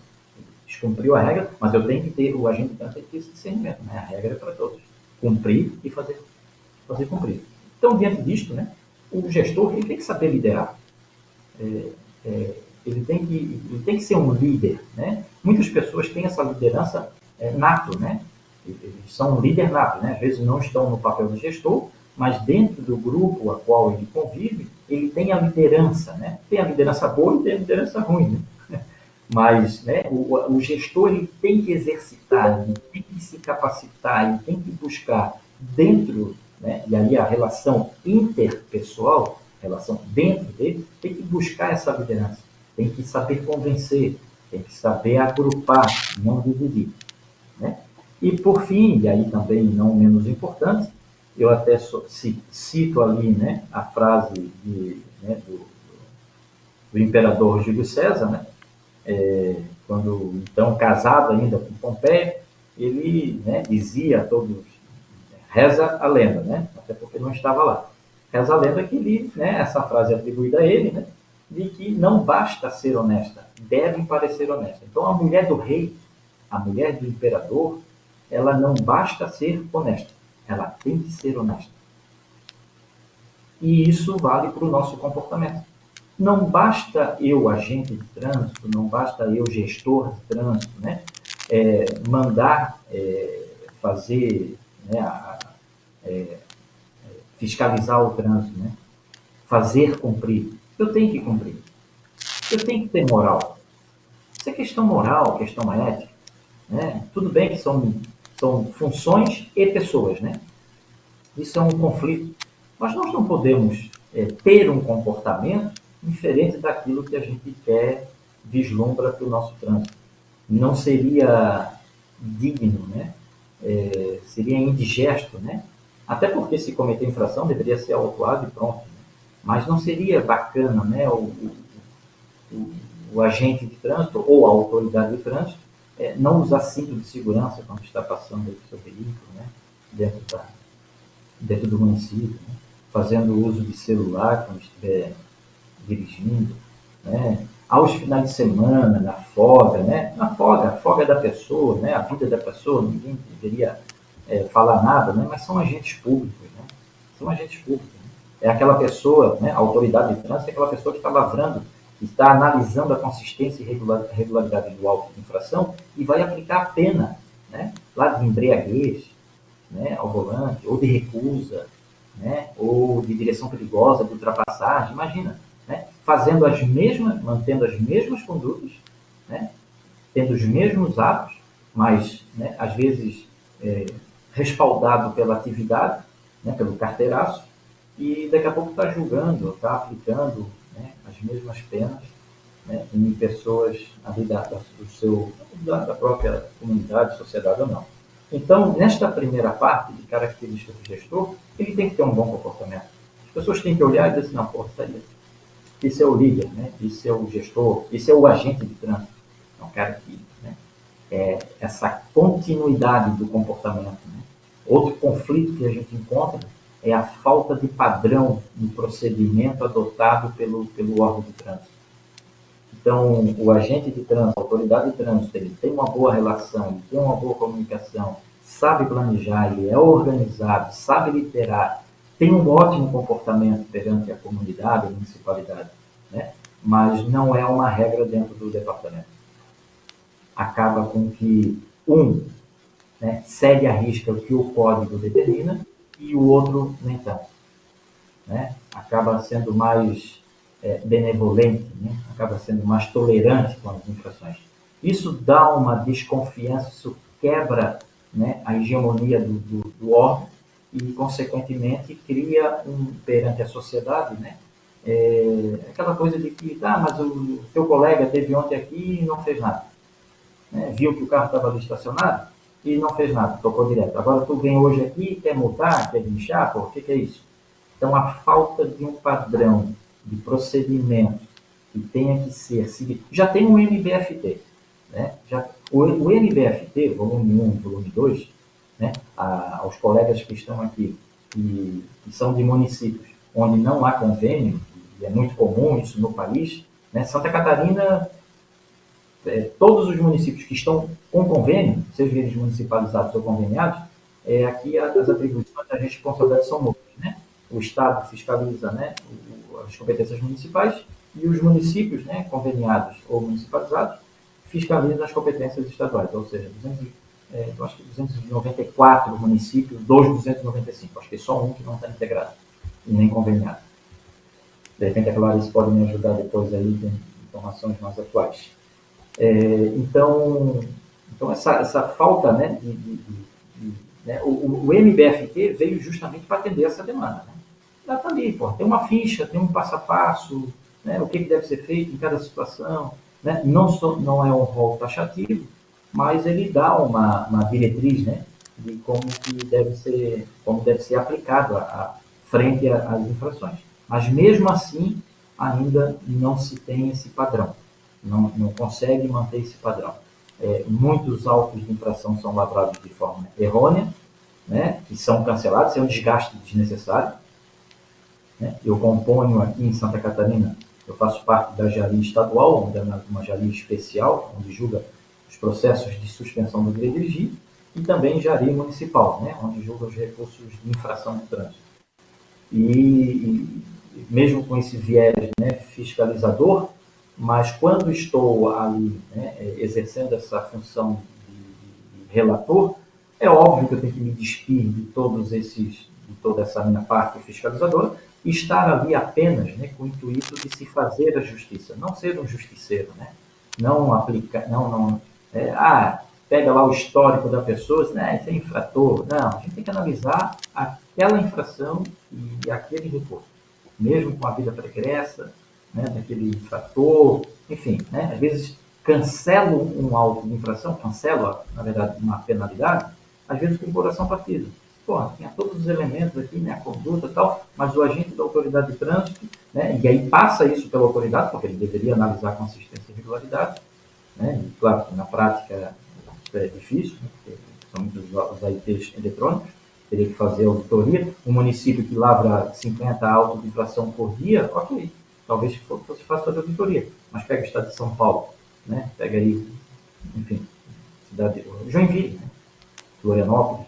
A: Descumpriu a regra, mas eu tenho que ter, o agente de trânsito tem que ter esse discernimento. Né? A regra é para todos. Cumprir e fazer cumprir. Então, diante disto, né, o gestor ele tem que saber liderar. Ele tem que ser um líder. Né? Muitas pessoas têm essa liderança nato, né? Eles são um líder nato, né? Às vezes não estão no papel de gestor, mas dentro do grupo a qual ele convive, ele tem a liderança, né? Tem a liderança boa e tem a liderança ruim, né? Mas, né, o gestor ele tem que exercitar, ele tem que se capacitar, ele tem que buscar dentro, né, e aí a relação interpessoal, relação dentro dele, tem que buscar essa liderança, tem que saber convencer, tem que saber agrupar, não dividir. Né? E por fim, e aí também não menos importante, eu até cito ali, né, a frase do imperador Júlio César, né, quando então casado ainda com Pompeia, ele, né, dizia a todos, Reza a lenda, né? Até porque não estava lá. Reza a lenda que ele, né, essa frase é atribuída a ele, né, de que não basta ser honesta, deve parecer honesta. Então, a mulher do rei, a mulher do imperador, ela não basta ser honesta, ela tem que ser honesta. E isso vale para o nosso comportamento. Não basta eu, agente de trânsito, não basta eu, gestor de trânsito, né, mandar fazer, né, fiscalizar o trânsito, né, fazer cumprir. Eu tenho que cumprir. Eu tenho que ter moral. Isso é questão moral, questão ética. Né? Tudo bem que são funções e pessoas, né? Isso é um conflito. Mas nós não podemos ter um comportamento diferente daquilo que a gente quer, vislumbra para o nosso trânsito. Não seria digno, né? Seria indigesto, né? Até porque se cometer infração deveria ser autuado e pronto. Né? Mas não seria bacana, né? O agente de trânsito ou a autoridade de trânsito não usar cinto de segurança quando está passando o seu veículo, né? dentro do município, né? Fazendo uso de celular quando estiver dirigindo, né? Aos finais de semana, na folga, né? A folga da pessoa, né? A vida da pessoa, ninguém deveria falar nada, né? Mas são agentes públicos, né? São agentes públicos. Né? É aquela pessoa, né? A autoridade de trânsito é aquela pessoa que está lavrando, que está analisando a consistência e regularidade do auto de infração e vai aplicar a pena, né? Lá de embriaguez, né? Ao volante, ou de recusa, né? Ou de direção perigosa, de ultrapassagem, imagina, né? Fazendo as mesmas, mantendo as mesmas condutas, né? Tendo os mesmos atos, mas, né, às vezes, respaldado pela atividade, né, pelo carteiraço, e daqui a pouco está julgando, está aplicando, né, as mesmas penas, né, em pessoas ali da própria comunidade, sociedade ou não. Então, nesta primeira parte de características do gestor, ele tem que ter um bom comportamento. As pessoas têm que olhar e dizer assim, não, pô, esse é o líder, né? Esse é o gestor, esse é o agente de trânsito. É um cara que, né, essa continuidade do comportamento. Né? Outro conflito que a gente encontra é a falta de padrão no procedimento adotado pelo órgão de trânsito. Então, o agente de trânsito, a autoridade de trânsito, ele tem uma boa relação, ele tem uma boa comunicação, sabe planejar, ele é organizado, sabe liderar, tem um ótimo comportamento perante a comunidade, a municipalidade, né? Mas não é uma regra dentro do departamento. Acaba com que né, segue à risca o que o código determina e o outro nem tanto. Né? Acaba sendo mais benevolente, né? Acaba sendo mais tolerante com as infrações. Isso dá uma desconfiança, isso quebra, né, a hegemonia do órgão e, consequentemente, cria perante a sociedade, né, aquela coisa de que, mas o teu colega esteve ontem aqui e não fez nada. Né? Viu que o carro estava ali estacionado e não fez nada, tocou direto. Agora tu vem hoje aqui, quer multar, quer guinchar, o que é isso? Então, a falta de um padrão de procedimento que tenha que ser seguido. Já tem um MBFT. Né? O MBFT, volume 1 volume 2, né? Aos colegas que estão aqui, que são de municípios onde não há convênio, e é muito comum isso no país, né? Santa Catarina, todos os municípios que estão com convênio, sejam eles municipalizados ou conveniados, aqui as atribuições da responsabilidade são mútuas. Né? O Estado fiscaliza, né, as competências municipais e os municípios, né, conveniados ou municipalizados fiscalizam as competências estaduais, ou seja, eu acho que 294 municípios dos 295, acho que é só um que não está integrado e nem conveniado. De repente, a Clarice pode me ajudar depois aí com informações mais atuais. Então essa falta, né, né, o MBFT veio justamente para atender essa demanda. Né? Ela está ali, tem uma ficha, tem um passo a passo, né, o que deve ser feito em cada situação. Né? Não é um rol taxativo, mas ele dá uma diretriz, né, de como deve ser aplicado frente às infrações. Mas mesmo assim, ainda não se tem esse padrão. Não consegue manter esse padrão. Muitos autos de infração são lavrados de forma errônea, né, que são cancelados, é um desgaste desnecessário. Né? Eu componho aqui em Santa Catarina, eu faço parte da Jari estadual, onde é uma Jari especial, onde julga os processos de suspensão do direito de dirigir, e também Jari municipal, né, onde julga os recursos de infração de trânsito. E mesmo com esse viés, né, fiscalizador, mas quando estou ali, né, exercendo essa função de relator, é óbvio que eu tenho que me despir de toda essa minha parte fiscalizadora e estar ali apenas, né, com o intuito de se fazer a justiça, não ser um justiceiro, né? Não aplicar, pega lá o histórico da pessoa, né, isso é infrator. Não, a gente tem que analisar aquela infração e aquele recurso, mesmo com a vida pregressa, né, daquele infrator, enfim, né, às vezes cancelo um auto de infração, cancelo, na verdade, uma penalidade, às vezes com o coração partido. Pô, tinha todos os elementos aqui, né, a conduta e tal, mas o agente da autoridade de trânsito, né, e aí passa isso pela autoridade, porque ele deveria analisar a consistência e regularidade, né, e claro que na prática é difícil, né, porque são muitos os AITs eletrônicos, teria que fazer auditoria. Um município que lavra 50 autos de infração por dia, ok, talvez fosse fácil fazer auditoria, mas pega o estado de São Paulo, né, pega aí, enfim, cidade, Joinville, né, Florianópolis,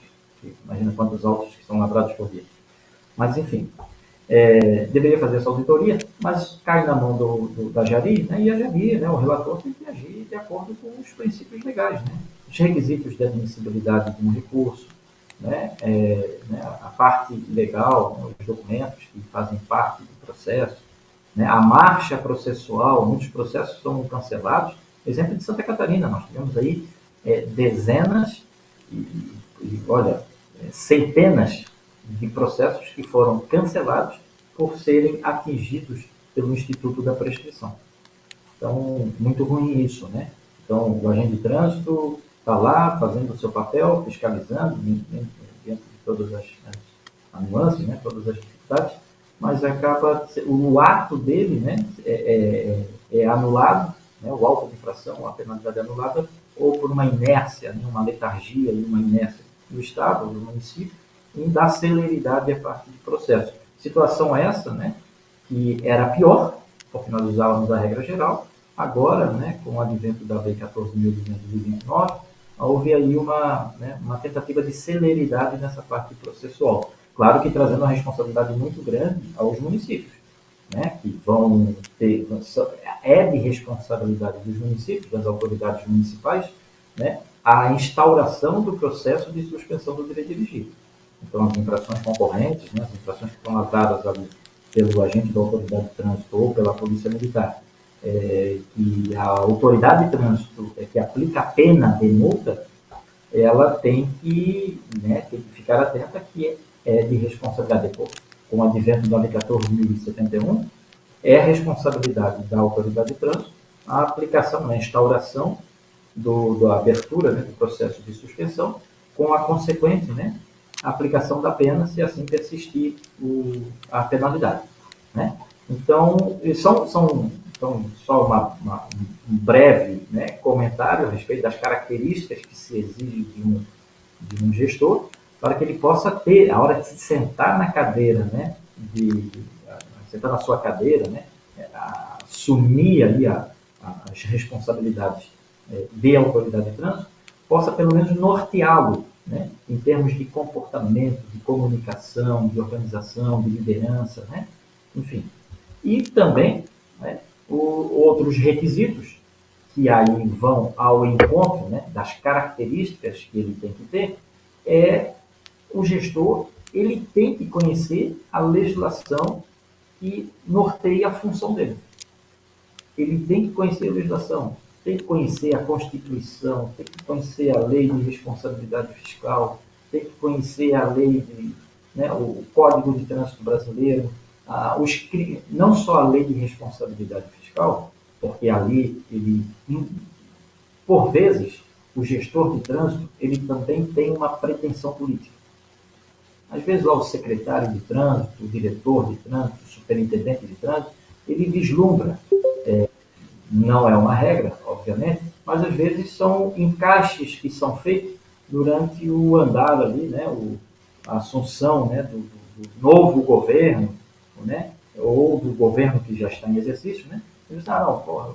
A: imagina quantos autos que são lavrados por dia. Mas, enfim, deveria fazer essa auditoria, mas cai na mão da Jari, né, e a Jari, né, o relator, tem que agir de acordo com os princípios legais, né, os requisitos de admissibilidade de um recurso, né, a parte legal, né, os documentos que fazem parte do processo, né, a marcha processual, muitos processos são cancelados. Exemplo de Santa Catarina, nós tivemos aí dezenas olha, centenas de processos que foram cancelados por serem atingidos pelo Instituto da Prescrição. Então, muito ruim isso, né? Então, o agente de trânsito está lá fazendo o seu papel, fiscalizando, dentro de todas as nuances, né? Todas as dificuldades, mas acaba, o ato dele, né? É anulado, né? O auto de infração, a penalidade é anulada, ou por uma inércia, né? Uma letargia e uma inércia do Estado, do município, em dar celeridade à parte do processo. Situação essa, né? Que era pior, porque nós usávamos a regra geral. Agora, né, com o advento da Lei 14.229, houve aí uma tentativa de celeridade nessa parte processual. Claro que trazendo uma responsabilidade muito grande aos municípios, né, que vão ter, de responsabilidade dos municípios, das autoridades municipais, né, a instauração do processo de suspensão do direito de dirigir. Então, as infrações concorrentes, né, as infrações que foram lavradas ali pelo agente da autoridade de trânsito ou pela polícia militar, que a autoridade de trânsito que aplica a pena de multa, ela tem que ficar atenta que é de responsabilidade. Com o advento da Lei 14.071, é a responsabilidade da autoridade de trânsito a aplicação, a instauração da abertura, né, do processo de suspensão, com a consequente, né, a aplicação da pena, se assim persistir a penalidade. Né? Então, são só um breve, né, comentário a respeito das características que se exige de um gestor, para que ele possa ter, a hora de se sentar na cadeira, né, sentar na sua cadeira, né, assumir ali as responsabilidades de autoridade de trânsito, possa pelo menos norteá-lo, né, em termos de comportamento, de comunicação, de organização, de liderança, né, enfim. E também, né, outros requisitos que aí vão ao encontro, né, das características que ele tem que ter, o gestor ele tem que conhecer a legislação que norteia a função dele. Ele tem que conhecer a legislação, tem que conhecer a Constituição, tem que conhecer a lei de responsabilidade fiscal, tem que conhecer a lei o Código de Trânsito Brasileiro, não só a lei de responsabilidade fiscal, porque ali, por vezes, o gestor de trânsito ele também tem uma pretensão política. Às vezes, lá o secretário de trânsito, o diretor de trânsito, o superintendente de trânsito, ele vislumbra, não é uma regra, obviamente, mas às vezes são encaixes que são feitos durante o andar ali, né, a assunção, né, do novo governo, né, ou do governo que já está em exercício, né, eles disseram, não, porra,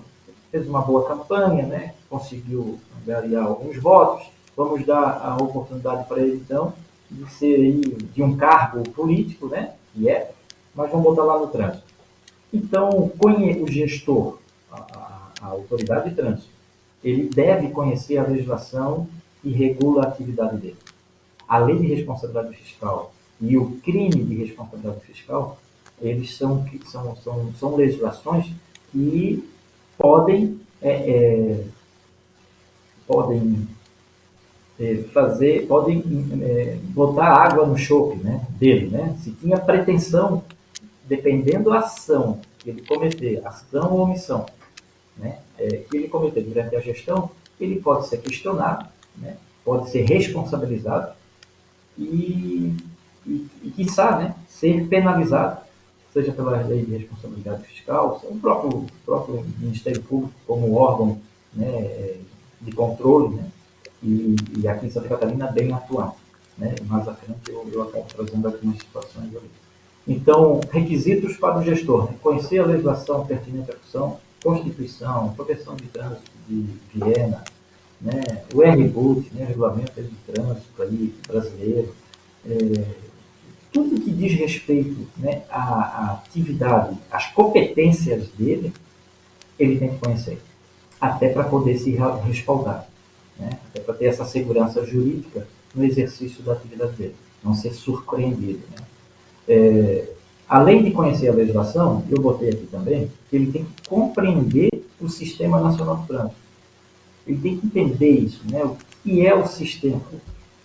A: fez uma boa campanha, né, conseguiu angariar alguns votos, vamos dar a oportunidade para ele, então, de ser aí, de um cargo político, né, que é, mas vamos botar lá no trânsito. Então, o gestor, a autoridade de trânsito, ele deve conhecer a legislação que regula a atividade dele. A lei de responsabilidade fiscal e o crime de responsabilidade fiscal, eles são legislações que podem, podem botar água no chope, né, dele, né? Se tinha pretensão, dependendo da ação que ele cometer, ação ou omissão, né, que ele cometer durante a gestão, ele pode ser questionado, né, pode ser responsabilizado e quiçá, né, ser penalizado, seja pela lei de responsabilidade fiscal, o próprio Ministério Público como órgão, né, de controle, né, e aqui em Santa Catarina bem atuante. Né, mais à frente eu acabo trazendo algumas situações ali. Então, requisitos para o gestor, né, conhecer a legislação pertinente à função, Constituição, Proteção de Trânsito de Viena, né, o RBUT, né, Regulamento de Trânsito aí, brasileiro, tudo que diz respeito, né, à atividade, às competências dele, ele tem que conhecer, até para poder se respaldar, né, até para ter essa segurança jurídica no exercício da atividade dele, não ser surpreendido. Né. Além de conhecer a legislação, eu botei aqui também, que ele tem que compreender o Sistema Nacional de Trânsito. Ele tem que entender isso, né? O que é o sistema.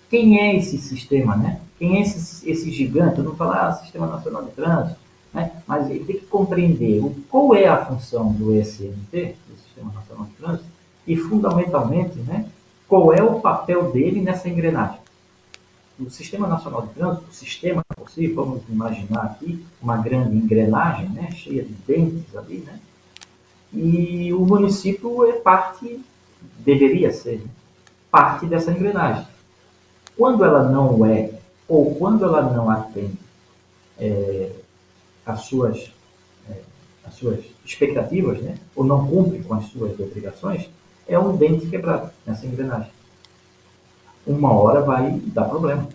A: Quem é esse sistema, né? Quem é esse gigante? Eu não falar Sistema Nacional de Trânsito, né? Mas ele tem que compreender qual é a função do SNT, do Sistema Nacional de Trânsito, e fundamentalmente, né, qual é o papel dele nessa engrenagem. O Sistema Nacional de Trânsito, o sistema por si, vamos imaginar aqui uma grande engrenagem, né, cheia de dentes ali, né? E o município é parte, deveria ser, parte dessa engrenagem. Quando ela não é, ou quando ela não atende as suas, as suas expectativas, né, ou não cumpre com as suas obrigações, é um dente quebrado nessa engrenagem. Uma hora vai dar problema.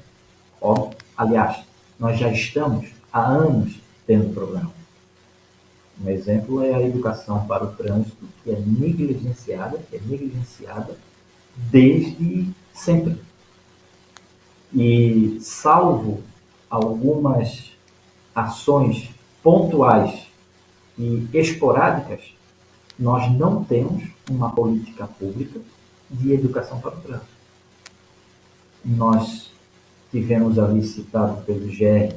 A: Óbvio. Aliás, nós já estamos há anos tendo problema. Um exemplo é a educação para o trânsito, que é negligenciada desde sempre. E, salvo algumas ações pontuais e esporádicas, nós não temos uma política pública de educação para o trânsito. Nós tivemos ali citado pelo GR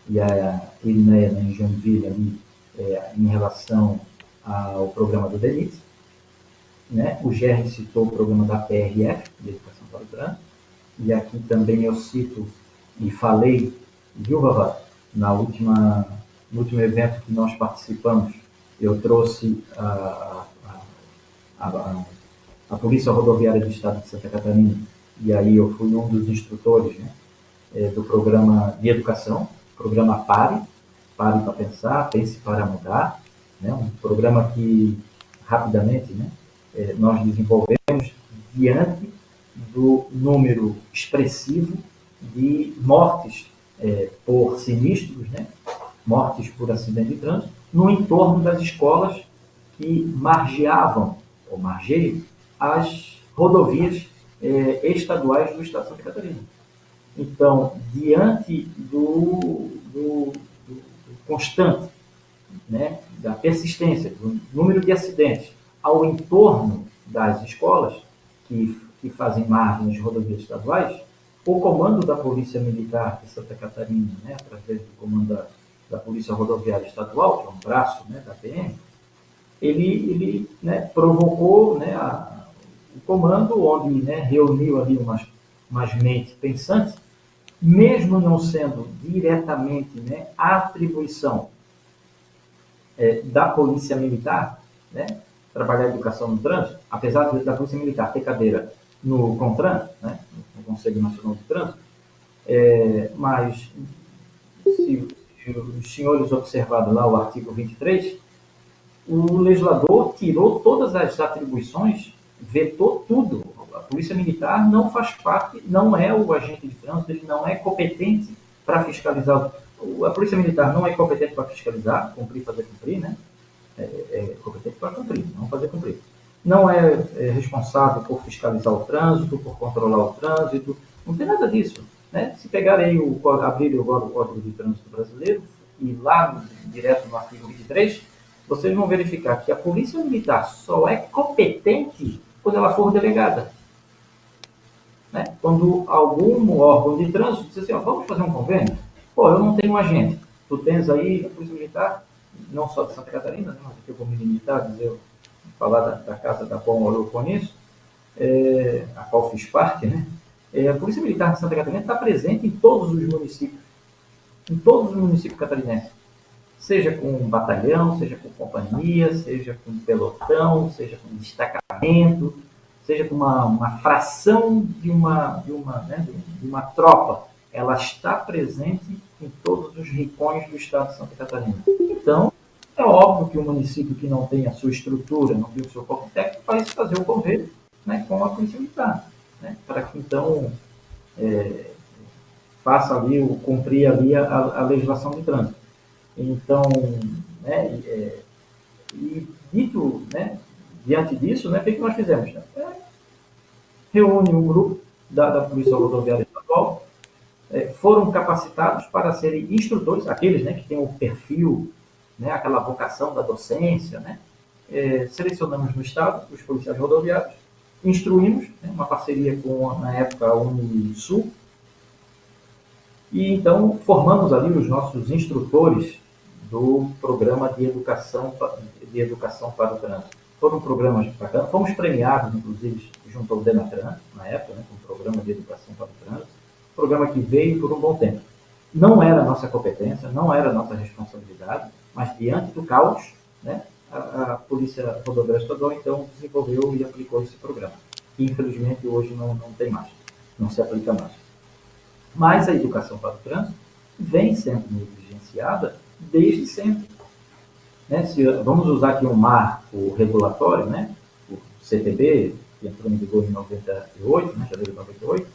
A: e a Irineia em Joinville ali, em relação ao programa do DENIT, né? O GR citou o programa da PRF, de Educação para o Trânsito, e aqui também eu cito e falei, viu, Vavá, no último evento que nós participamos, eu trouxe a Polícia Rodoviária do Estado de Santa Catarina, e aí eu fui um dos instrutores, né, do programa de educação, programa Pare para Pensar, Pense para Mudar, né, um programa que rapidamente, né, nós desenvolvemos diante do número expressivo de mortes por sinistros, né, mortes por acidente de trânsito, no entorno das escolas que margeavam, ou margeiam, as rodovias estaduais do Estado de Santa Catarina. Então, diante do constante, né, da persistência, do número de acidentes ao entorno das escolas que fazem margem nas rodovias estaduais, o comando da Polícia Militar de Santa Catarina, né, através do comando da Polícia Rodoviária Estadual, que é um braço, né, da PM, ele né, provocou, né, o comando, onde, né, reuniu ali umas mentes pensantes, mesmo não sendo diretamente, né, a atribuição da Polícia Militar, né, trabalhar a educação no trânsito, apesar da Polícia Militar ter cadeira no CONTRAN, né, no Conselho Nacional de Trânsito, mas se os senhores observarem lá o artigo 23, o legislador tirou todas as atribuições, vetou tudo. A Polícia Militar não faz parte, não é o agente de trânsito, ele não é competente para fiscalizar. A Polícia Militar não é competente para fiscalizar, cumprir, fazer cumprir, né? É competente para cumprir, não fazer cumprir. Não é responsável por fiscalizar o trânsito, por controlar o trânsito, não tem nada disso. Né? Se pegarem abrirem agora o Código de Trânsito Brasileiro e lá direto no artigo 23, vocês vão verificar que a Polícia Militar só é competente quando ela for delegada. Né? Quando algum órgão de trânsito diz assim, ó, vamos fazer um convênio? Pô, eu não tenho um agente. Tu tens aí a Polícia Militar, não só de Santa Catarina, né, mas aqui eu vou me limitar a dizer, falar da casa da qual eu conheço, a qual fiz parte, né? A Polícia Militar de Santa Catarina está presente em todos os municípios catarinenses. Seja com um batalhão, seja com companhia, seja com pelotão, seja com destacamento, seja com uma fração de uma tropa. Ela está presente em todos os rincões do estado de Santa Catarina. Então, é óbvio que um município que não tem a sua estrutura, não tem o seu corpo técnico, vai fazer o convênio, né, com a Polícia Militar, né, para que então faça ali, cumprir ali a legislação de trânsito. Então, né, e dito, né, diante disso, né, o que nós fizemos? Né? Reúne um grupo da Polícia Rodoviária Estadual, foram capacitados para serem instrutores, aqueles, né, que têm o perfil, né, aquela vocação da docência, né, selecionamos no Estado os policiais rodoviários, instruímos, né, uma parceria com, na época, a Unisul, e então formamos ali os nossos instrutores do programa de educação para o trânsito. Foram programas bacanas, fomos premiados, inclusive, junto ao Denatran, na época, né, com o programa de educação para o trânsito, programa que veio por um bom tempo. Não era nossa competência, não era nossa responsabilidade, mas diante do caos, né, a Polícia Rodoviária Estadual, então, desenvolveu e aplicou esse programa, que infelizmente hoje não tem mais, não se aplica mais. Mas a educação para o trânsito vem sendo negligenciada desde sempre. Né? Vamos usar aqui um marco regulatório, né? O CTB, que entrou em vigor em 98, né? Janeiro de 98.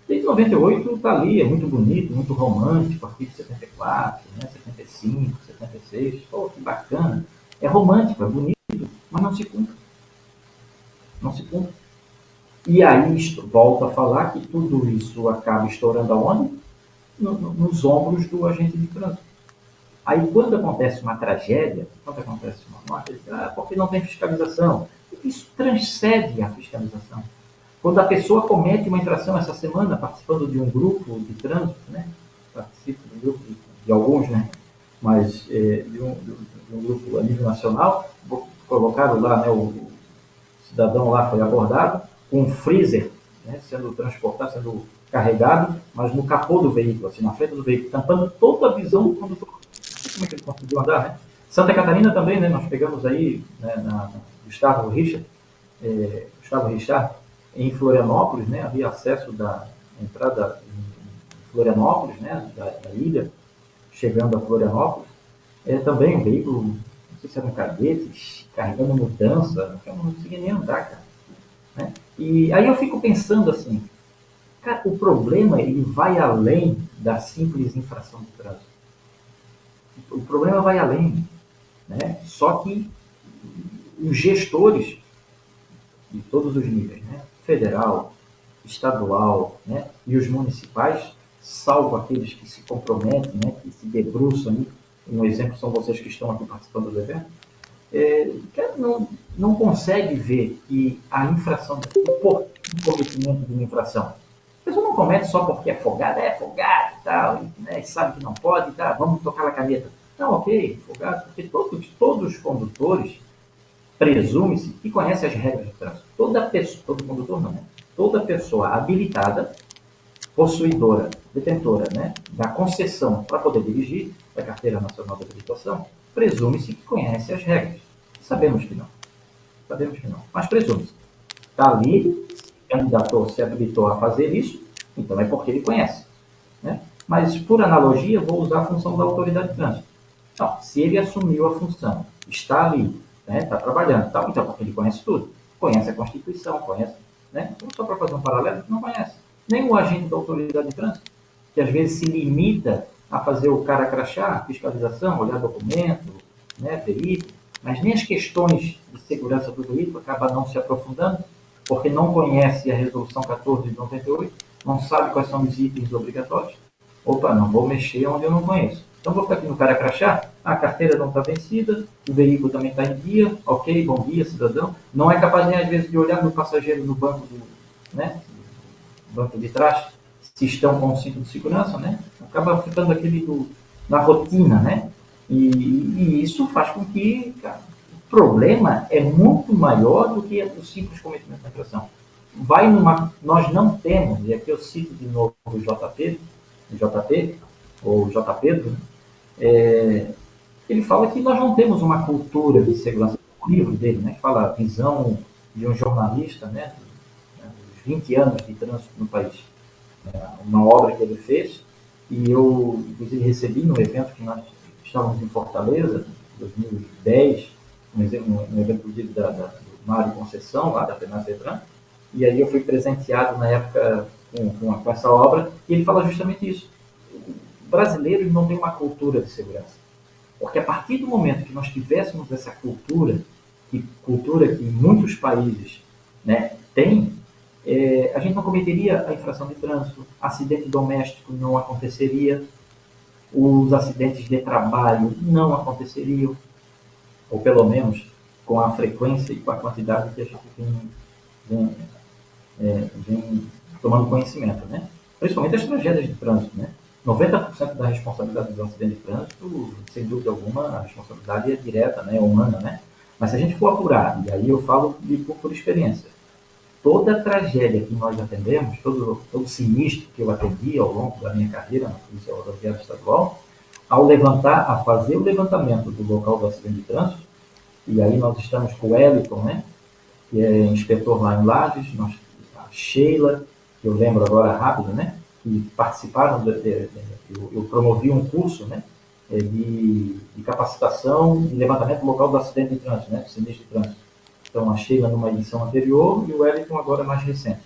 A: Desde 98 está ali, é muito bonito, muito romântico, artigo 74, né? 75, 76, pô, que bacana. É romântico, é bonito, mas não se cumpre. Não se cumpre. E aí, volto a falar que tudo isso acaba estourando aonde? Nos ombros do agente de trânsito. Aí, quando acontece uma tragédia, quando acontece uma morte, ele diz, porque não tem fiscalização. Isso transcende a fiscalização. Quando a pessoa comete uma infração, essa semana, participando de um grupo de trânsito, né? Participo de um grupo de alguns, né? Mas de um grupo a nível nacional, colocaram lá, né, o cidadão lá foi abordado com um freezer, né, sendo transportado, sendo carregado, mas no capô do veículo, assim, na frente do veículo, tampando toda a visão do condutor. Como é que ele conseguiu andar, né? Santa Catarina também, né, nós pegamos aí, né, Gustavo Richard, em Florianópolis, né, havia acesso da entrada em Florianópolis, né, da ilha, chegando a Florianópolis, também um veículo, não sei se era um cadete, carregando mudança, eu não conseguia nem andar, cara. Né? E aí eu fico pensando assim, cara, o problema ele vai além da simples infração de trânsito. O problema vai além, né? Só que os gestores de todos os níveis, né? Federal, estadual, né? E os municipais, salvo aqueles que se comprometem, né? Que se debruçam, um exemplo são vocês que estão aqui participando do evento, não consegue ver que a infração, o cometimento de uma infração, a pessoa não comete só porque é folgado e tal, né, e sabe que não pode, tá, vamos tocar na caneta. Não, ok, folgado, porque todos os condutores presume-se que conhecem as regras de trânsito. Toda pessoa, todo condutor não, né? Toda pessoa habilitada, possuidora, detentora, né, da concessão para poder dirigir, da Carteira Nacional de Habilitação, presume-se que conhece as regras. Sabemos que não, mas presume-se. Está ali, candidatou, se habilitou a fazer isso, então é porque ele conhece, né? Mas, por analogia, vou usar a função da autoridade de trânsito. Então, se ele assumiu a função, está ali, né, está trabalhando, tal, então porque ele conhece tudo. Conhece a Constituição, conhece, né? Então, só para fazer um paralelo, não conhece. Nem o agente da autoridade de trânsito, que às vezes se limita a fazer o cara crachá, fiscalização, olhar documento, né, veículo, mas nem as questões de segurança do veículo acaba não se aprofundando, porque não conhece a resolução 14 de 98, não sabe quais são os itens obrigatórios. Opa, não vou mexer onde eu não conheço. Então vou ficar aqui no cara crachá, a carteira não está vencida, o veículo também está em dia, ok, bom dia, cidadão. Não é capaz nem às vezes de olhar no passageiro no banco né, banco de trás, se estão com o cinto de segurança, né? Acaba ficando na rotina, né? E isso faz com que, cara, o problema é muito maior do que o simples cometimento da infração. Nós não temos, e aqui eu cito de novo o JP, ou J. Pedro, ele fala que nós não temos uma cultura de segurança. O livro dele, né, que fala a visão de um jornalista, né, dos 20 anos de trânsito no país. Uma obra que ele fez, e eu, inclusive, recebi no evento que nós estávamos em Fortaleza, em 2010, um evento, inclusive, do Mário Conceição, lá da Penacetran, e aí eu fui presenteado na época com essa obra, e ele fala justamente isso. O brasileiro não tem uma cultura de segurança. Porque a partir do momento que nós tivéssemos essa cultura que muitos países, né, têm, a gente não cometeria a infração de trânsito, acidente doméstico não aconteceria, os acidentes de trabalho não aconteceriam, ou pelo menos com a frequência e com a quantidade que a gente vem tomando conhecimento, né? Principalmente as tragédias de trânsito, né? 90% da responsabilidade do acidente de trânsito, sem dúvida alguma, a responsabilidade é direta, né, humana, né? Mas se a gente for apurar, e aí eu falo por experiência, toda tragédia que nós atendemos, todo sinistro que eu atendi ao longo da minha carreira na Polícia Rodoviária Estadual, a fazer o levantamento do local do acidente de trânsito, e aí nós estamos com o Wellington, né, que é inspetor lá em Lages, a Sheila, que eu lembro agora rápido, né, que participaram, eu promovi um curso, né, de capacitação e levantamento local do acidente de trânsito, né, do sinistro de trânsito. Então, a Sheila numa edição anterior e o Wellington agora mais recente.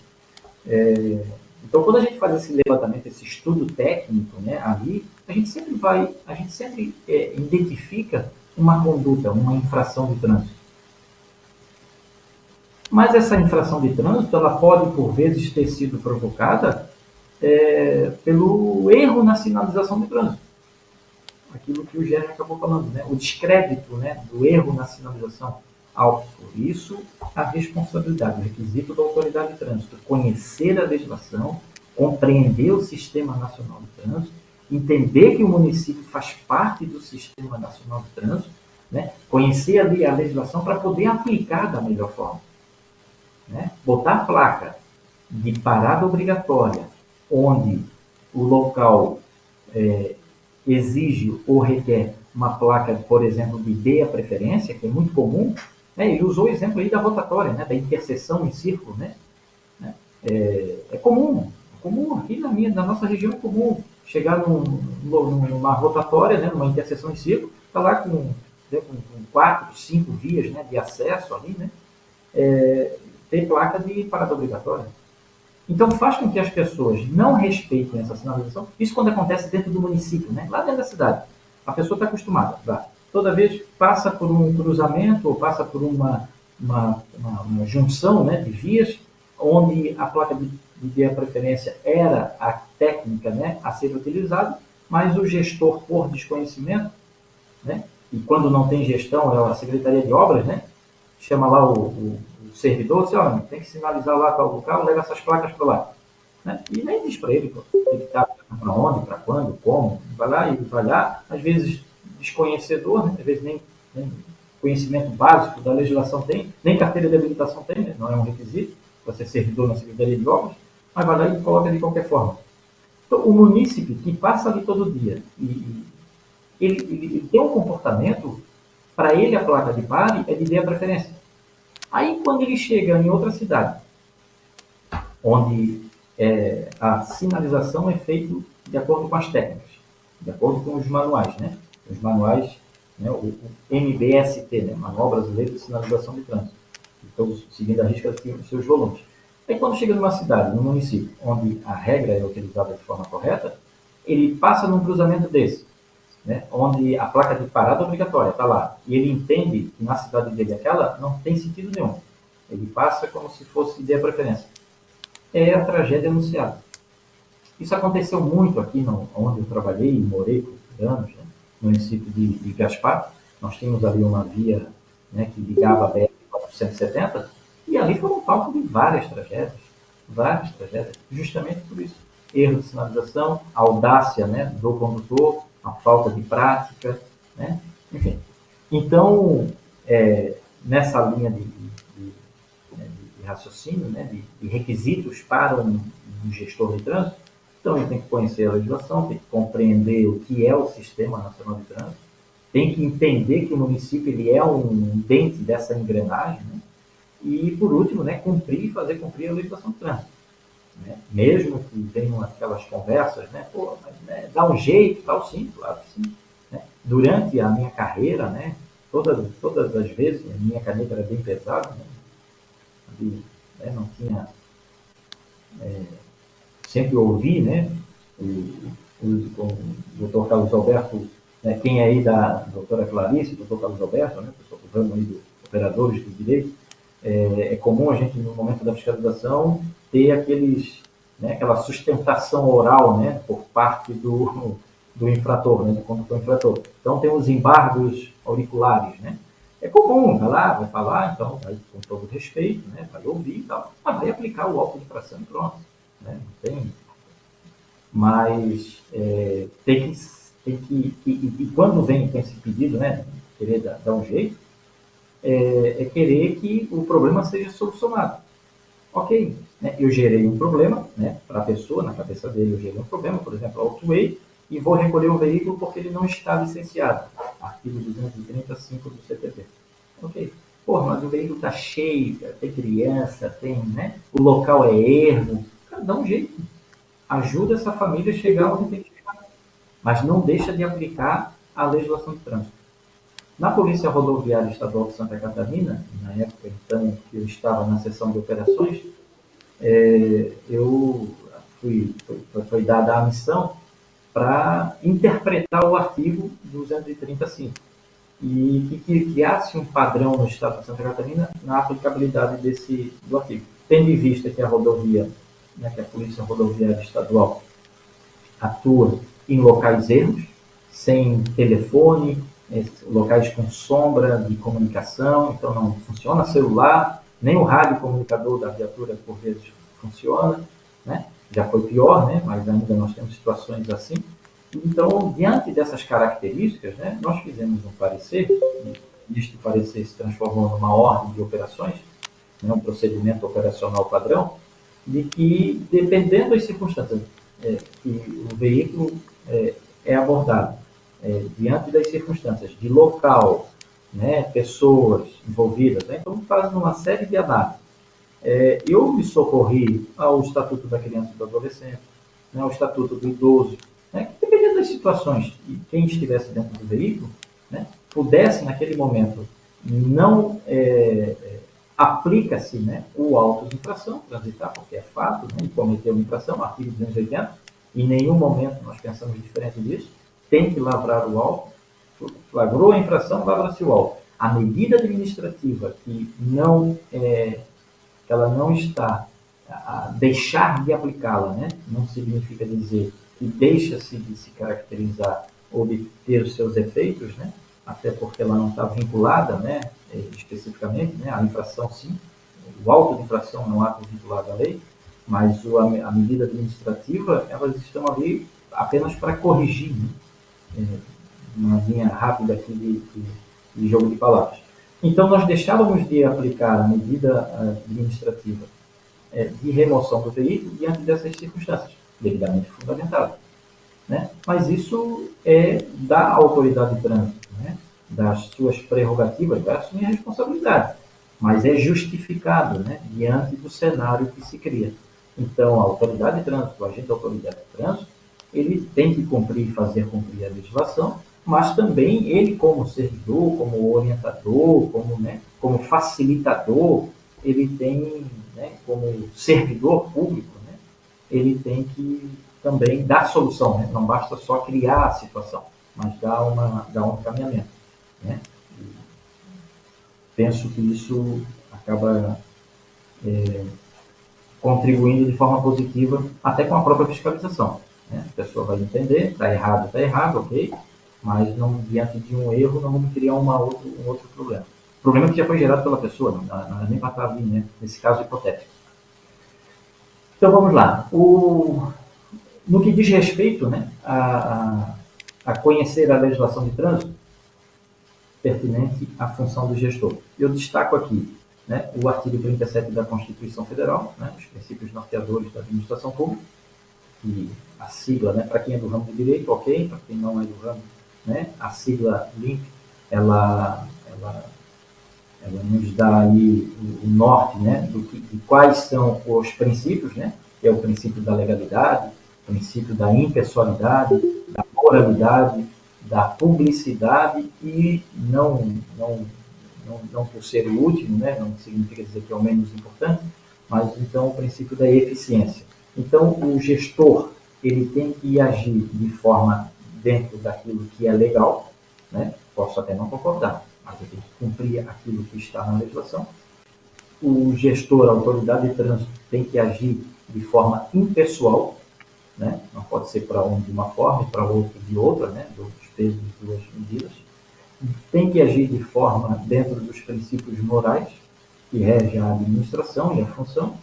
A: Então, quando a gente faz esse levantamento, esse estudo técnico, né, ali, a gente sempre identifica uma conduta, uma infração de trânsito. Mas essa infração de trânsito, ela pode, por vezes, ter sido provocada pelo erro na sinalização de trânsito. Aquilo que o Gênero acabou falando, né? O descrédito, né, do erro na sinalização. Por isso, a responsabilidade, o requisito da autoridade de trânsito, conhecer a legislação, compreender o Sistema Nacional de Trânsito, entender que o município faz parte do Sistema Nacional de Trânsito, né? Conhecer ali a legislação para poder aplicar da melhor forma. Né? Botar placa de parada obrigatória, onde o local exige ou requer uma placa, por exemplo, de dê a preferência, que é muito comum, né? Ele usou o exemplo aí da rotatória, né? Da interseção em círculo, né? É comum aqui na nossa região é comum chegar numa rotatória, né? Numa interseção em círculo, está lá com 4, 5 vias, né? De acesso ali, né? Tem placa de parada obrigatória. Então faz com que as pessoas não respeitem essa sinalização. Isso quando acontece dentro do município, né? Lá dentro da cidade. A pessoa está acostumada. Toda vez passa por um cruzamento ou passa por uma junção, né, de vias, onde a placa de preferência era a técnica, né, a ser utilizada, mas o gestor, por desconhecimento, né, e quando não tem gestão, é a Secretaria de Obras, né, chama lá o servidor, diz, olha, tem que sinalizar lá para o local, leva essas placas para lá. Né? E nem diz para ele, tem que estar para onde, para quando, como, vai lá, às vezes desconhecedor, né? Às vezes nem conhecimento básico da legislação tem, nem carteira de habilitação tem, né? Não é um requisito para ser servidor na Secretaria de Obras, mas vai lá e coloca de qualquer forma. Então, o munícipe que passa ali todo dia, ele tem um comportamento, para ele a placa de pare é de dê a preferência. Aí, quando ele chega em outra cidade, onde a sinalização é feita de acordo com as técnicas, de acordo com os manuais, né? Os manuais, né? O MBST, né? Manual Brasileiro de Sinalização de Trânsito, todos seguindo a risca os seus volumes. Aí quando chega numa cidade, num município, onde a regra é utilizada de forma correta, ele passa num cruzamento desse, né? Onde a placa de parada obrigatória está lá, e ele entende que na cidade dele aquela não tem sentido nenhum. Ele passa como se fosse de preferência. É a tragédia anunciada. Isso aconteceu muito aqui onde eu trabalhei e morei por anos, né? No município de Gaspar. Nós tínhamos ali uma via, né, que ligava a BR-470, e ali foi um palco de várias tragédias, justamente por isso. Erro de sinalização, audácia, né, do condutor, a falta de prática, né? Enfim. Então, nessa linha de raciocínio, né, de requisitos para um gestor de trânsito, então ele tem que conhecer a legislação, tem que compreender o que é o Sistema Nacional de Trânsito, tem que entender que o município ele é um dente dessa engrenagem, né? E, por último, né, fazer cumprir a legislação de trânsito. Né? Mesmo que tenham aquelas conversas, né, pô, mas, né, dá um jeito, tal, sim, claro que sim. Né? Durante a minha carreira, né, todas as vezes, a minha caneta era bem pesada, né? Ali, né, não tinha... sempre ouvi, né, o doutor Carlos Alberto, né, quem é aí da doutora Clarice, doutor Carlos Alberto, né, pessoal do ramo aí dos operadores do direito, é comum a gente, no momento da fiscalização, ter né, aquela sustentação oral, né, por parte do infrator, né, do condutor infrator. Então, tem os embargos auriculares, né? É comum, vai lá, vai falar, então, vai com todo respeito, né, vai ouvir e tal, mas vai aplicar o auto de infração e pronto. Né? Não tem. Mas e quando vem com esse pedido, né, querer dar um jeito, querer que o problema seja solucionado. Ok, né, eu gerei um problema, né, para a pessoa, na cabeça dele eu gerei um problema, por exemplo, auto-way, e vou recolher o veículo porque ele não está licenciado. Artigo 235 do CPP. Ok. Pô, mas o veículo está cheio, tem criança, né, o local é ermo. Cara, dá um jeito. Ajuda essa família a chegar onde tem que chegar, mas não deixa de aplicar a legislação de trânsito. Na Polícia Rodoviária Estadual de Santa Catarina, na época então que eu estava na seção de operações, foi dada a missão para interpretar o artigo 235 e que criasse um padrão no Estado de Santa Catarina na aplicabilidade do artigo. Tendo em vista que a rodovia, né, que a Polícia Rodoviária Estadual atua em locais ermos, sem telefone, locais com sombra de comunicação, então não funciona celular, nem o rádio comunicador da viatura por vezes funciona, né? Já foi pior, né? Mas ainda nós temos situações assim. Então, diante dessas características, né, nós fizemos um parecer, e este parecer se transformou numa ordem de operações, né, um procedimento operacional padrão, de que, dependendo das circunstâncias que o veículo é abordado, diante das circunstâncias de local, né, pessoas envolvidas, né, então fazem uma série de análises. Eu me socorri ao Estatuto da Criança e do Adolescente, né, ao Estatuto do Idoso, né, que dependendo das situações, e quem estivesse dentro do veículo, né, pudesse, naquele momento, não aplica-se, né, o auto de infração, transitar, porque é fato, né, e cometeu uma infração, artigo 280, em nenhum momento nós pensamos diferente disso, tem que lavrar o auto, flagrou a infração, lavra-se o auto. A medida administrativa que ela não está a deixar de aplicá-la, né, não significa dizer que deixa-se de se caracterizar ou de ter os seus efeitos, né, até porque ela não está vinculada, né, especificamente, né, a infração sim, o auto de infração é um ato vinculado à lei, mas a medida administrativa, elas estão ali apenas para corrigir, né, uma linha rápida aqui de jogo de palavras. Então, nós deixávamos de aplicar a medida administrativa de remoção do veículo diante dessas circunstâncias, devidamente fundamentada. Né? Mas isso é da autoridade de trânsito, né? Das suas prerrogativas, vai assumir a responsabilidade, mas é justificado, né? Diante do cenário que se cria. Então, a autoridade de trânsito, o agente da autoridade de trânsito, ele tem que cumprir e fazer cumprir a legislação, mas também ele, como servidor, como orientador, como facilitador, ele tem, né, como servidor público, né, ele tem que também dar solução, né? Não basta só criar a situação, mas dar um encaminhamento, né? Penso que isso acaba contribuindo de forma positiva até com a própria fiscalização, né? A pessoa vai entender, está errado, ok, mas não, diante de um erro não vamos criar um outro problema. O problema que já foi gerado pela pessoa, não é nem para estar ali, né? Nesse caso hipotético. Então vamos lá. No que diz respeito, né, a conhecer a legislação de trânsito pertinente à função do gestor, eu destaco aqui, né, o artigo 37 da Constituição Federal, né, os princípios norteadores da administração pública, e a sigla, né, para quem é do ramo do direito, ok, para quem não é do ramo, né, a sigla LIMP, ela nos dá aí o norte, né, de quais são os princípios, né, que é o princípio da legalidade, o princípio da impessoalidade, da moralidade, da publicidade e não por ser o último, né, não significa dizer que é o menos importante, mas então o princípio da eficiência. Então o gestor ele tem que agir de forma dentro daquilo que é legal, né? Posso até não concordar, mas eu tenho que cumprir aquilo que está na legislação. O gestor, a autoridade de trânsito, tem que agir de forma impessoal, né? Não pode ser para um de uma forma e para outro de outra, né? Dois pesos, duas medidas. Tem que agir de forma dentro dos princípios morais que regem a administração e a função.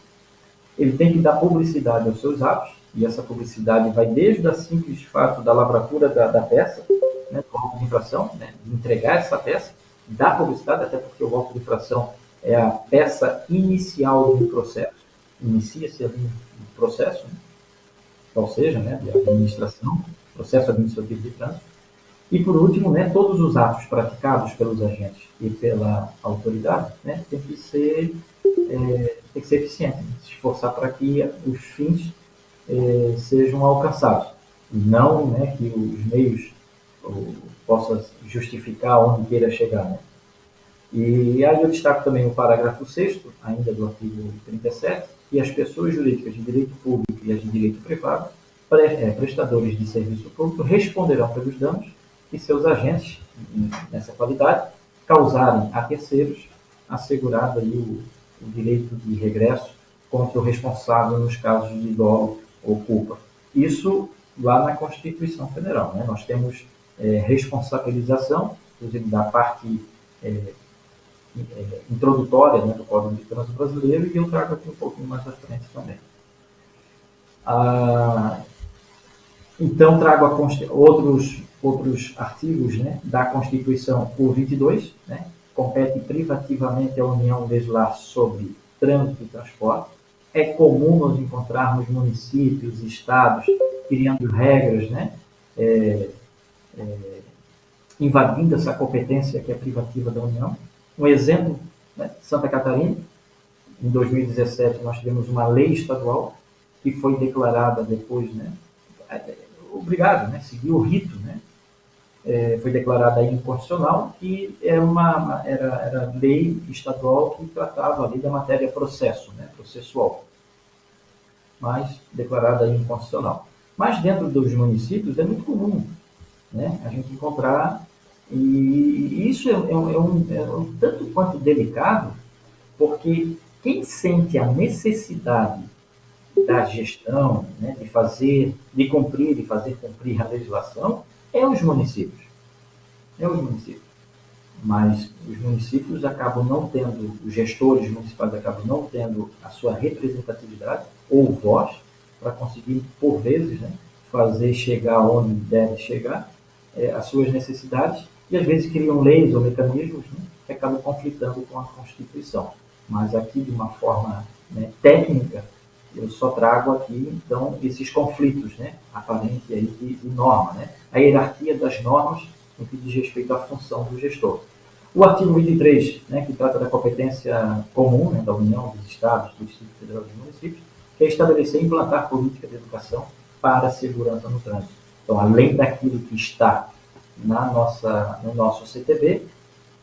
A: Ele tem que dar publicidade aos seus atos, e essa publicidade vai desde o simples fato da lavratura da peça, né, do auto de infração, né, de entregar essa peça, dar publicidade, até porque o auto de infração é a peça inicial do processo. Inicia-se ali o processo, né, ou seja, né, de administração, processo administrativo de trânsito. E, por último, né, todos os atos praticados pelos agentes e pela autoridade, né, tem que ser eficiente, né, se esforçar para que os fins sejam alcançados. E não, né, que os meios possam justificar onde queira chegar. Né? E aí eu destaco também o parágrafo 6º, ainda do artigo 37, que as pessoas jurídicas de direito público e as de direito privado, prestadores de serviço público, responderão pelos danos que seus agentes, nessa qualidade, causarem a terceiros, assegurado aí o direito de regresso contra o responsável nos casos de dolo ou culpa. Isso lá na Constituição Federal. Né? Nós temos responsabilização, inclusive da parte introdutória, né, do Código de Trânsito Brasileiro, e eu trago aqui um pouquinho mais à frente também. Então, trago outros artigos, né, da Constituição, o 22, né, compete privativamente à União legislar sobre trânsito e transporte. É comum nós encontrarmos municípios, estados, criando regras, né, invadindo essa competência que é privativa da União. Um exemplo, né, Santa Catarina, em 2017 nós tivemos uma lei estadual que foi declarada depois, né, obrigado, né, seguiu o rito, né, foi declarada inconstitucional, e era lei estadual que tratava ali da matéria processo, né, processual, mas declarada inconstitucional. Mas dentro dos municípios é muito comum, né, a gente encontrar, e isso é um tanto quanto delicado, porque quem sente a necessidade da gestão, né, de cumprir e fazer cumprir a legislação, é os municípios. Mas os municípios acabam não tendo, os gestores municipais acabam não tendo a sua representatividade ou voz para conseguir, por vezes, né, fazer chegar onde deve chegar as suas necessidades, e às vezes criam leis ou mecanismos, né, que acabam conflitando com a Constituição. Mas aqui, de uma forma, né, técnica, eu só trago aqui, então, esses conflitos, né, aparentes aí de norma, né, a hierarquia das normas no que diz respeito à função do gestor. O artigo 23, né, que trata da competência comum, né, da União, dos Estados, do Distrito Federal e dos municípios, que é estabelecer e implantar política de educação para a segurança no trânsito. Então, além daquilo que está no nosso CTB,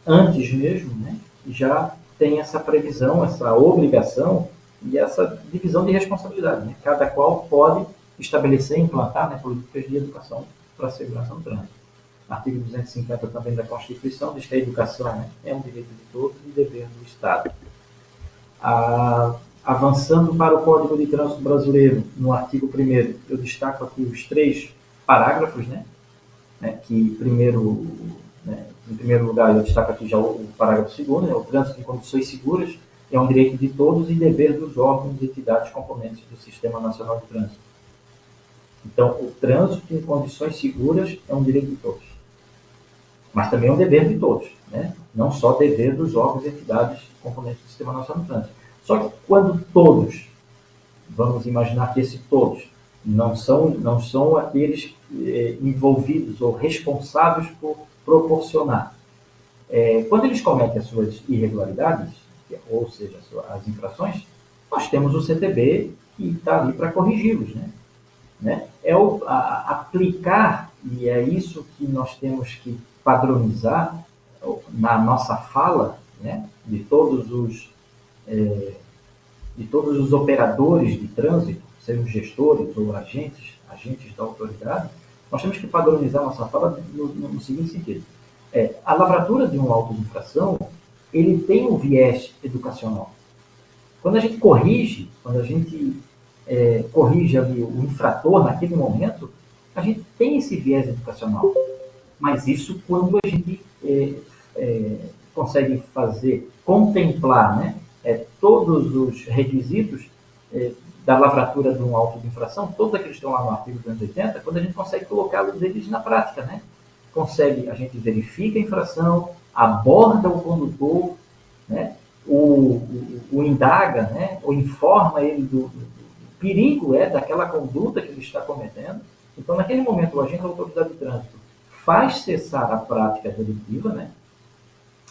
A: antes mesmo, né, já tem essa previsão, essa obrigação e essa divisão de responsabilidade. Né? Cada qual pode estabelecer e implantar, né, políticas de educação para a segurança no trânsito. Artigo 250 também da Constituição diz que a educação, né, é um direito de todos e dever do Estado. Avançando para o Código de Trânsito Brasileiro, no artigo 1º, eu destaco aqui os 3 parágrafos, né, que primeiro, né, em primeiro lugar, eu destaco aqui já o parágrafo 2º, né, o trânsito em condições seguras é um direito de todos e dever dos órgãos e entidades componentes do Sistema Nacional de Trânsito. Então, o trânsito em condições seguras é um direito de todos, mas também é um dever de todos, né? Não só dever dos órgãos e entidades componentes do Sistema Nacional de Trânsito. Só que quando todos, vamos imaginar que esses todos não são aqueles envolvidos ou responsáveis por proporcionar. Quando eles cometem as suas irregularidades, ou seja, as infrações, nós temos o CTB que está ali para corrigi-los, né? Aplicar, e é isso que nós temos que padronizar na nossa fala, né, de todos os operadores de trânsito, sejam gestores ou agentes da autoridade, nós temos que padronizar nossa fala no seguinte sentido. A lavratura de um auto de infração, ele tem um viés educacional. Quando a gente corrige ali o infrator naquele momento, a gente tem esse viés educacional. Mas isso quando a gente consegue contemplar, né, todos os requisitos da lavratura de um auto de infração, todos aqueles que estão lá no artigo 280, quando a gente consegue colocá-los eles na prática, né? A gente verifica a infração, aborda o condutor, né? O indaga, né? Ou informa ele do perigo daquela conduta que ele está cometendo. Então, naquele momento, o agente da autoridade de trânsito faz cessar a prática delitiva, né?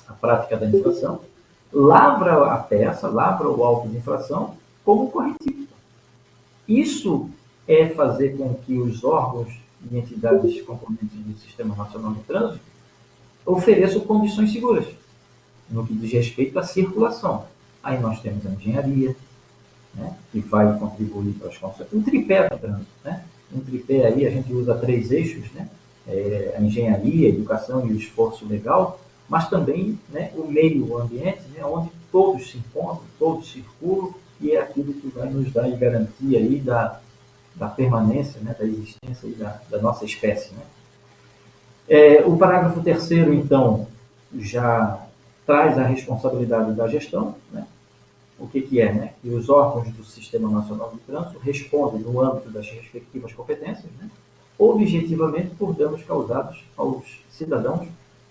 A: A prática da infração, lavra a peça, lavra o auto de infração como corretivo. Isso é fazer com que os órgãos e entidades componentes do Sistema Nacional de Trânsito ofereçam condições seguras no que diz respeito à circulação. Aí nós temos a engenharia, né, que vai contribuir para as condições. Um tripé do trânsito, né? Um tripé aí, a gente usa 3 eixos, né? A engenharia, a educação e o esforço legal, mas também, né, o meio ambiente, né, onde todos se encontram, todos circulam, e é aquilo que vai nos dar a garantia aí da permanência, né, da existência aí da nossa espécie. Né? O parágrafo 3º, então, já traz a responsabilidade da gestão, né? O que é? Né? Que os órgãos do Sistema Nacional de Trânsito respondem no âmbito das respectivas competências, né, objetivamente por danos causados aos cidadãos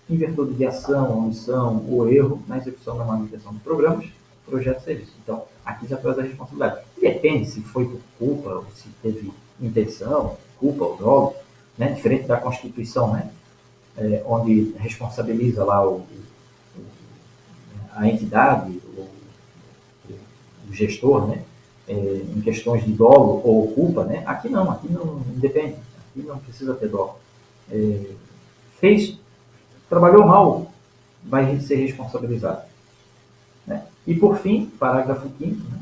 A: em virtude de ação, omissão ou erro na execução da manutenção de programas, projetos e serviços. Então, aqui já traz a responsabilidade. Depende se foi por culpa ou se teve intenção, culpa ou dolo, né, diferente da Constituição, né, onde responsabiliza lá a entidade, o gestor, né, em questões de dolo ou culpa, né? Aqui não independe, aqui não precisa ter dolo. Trabalhou mal, vai ser responsabilizado. Né? E por fim, parágrafo 5º, né,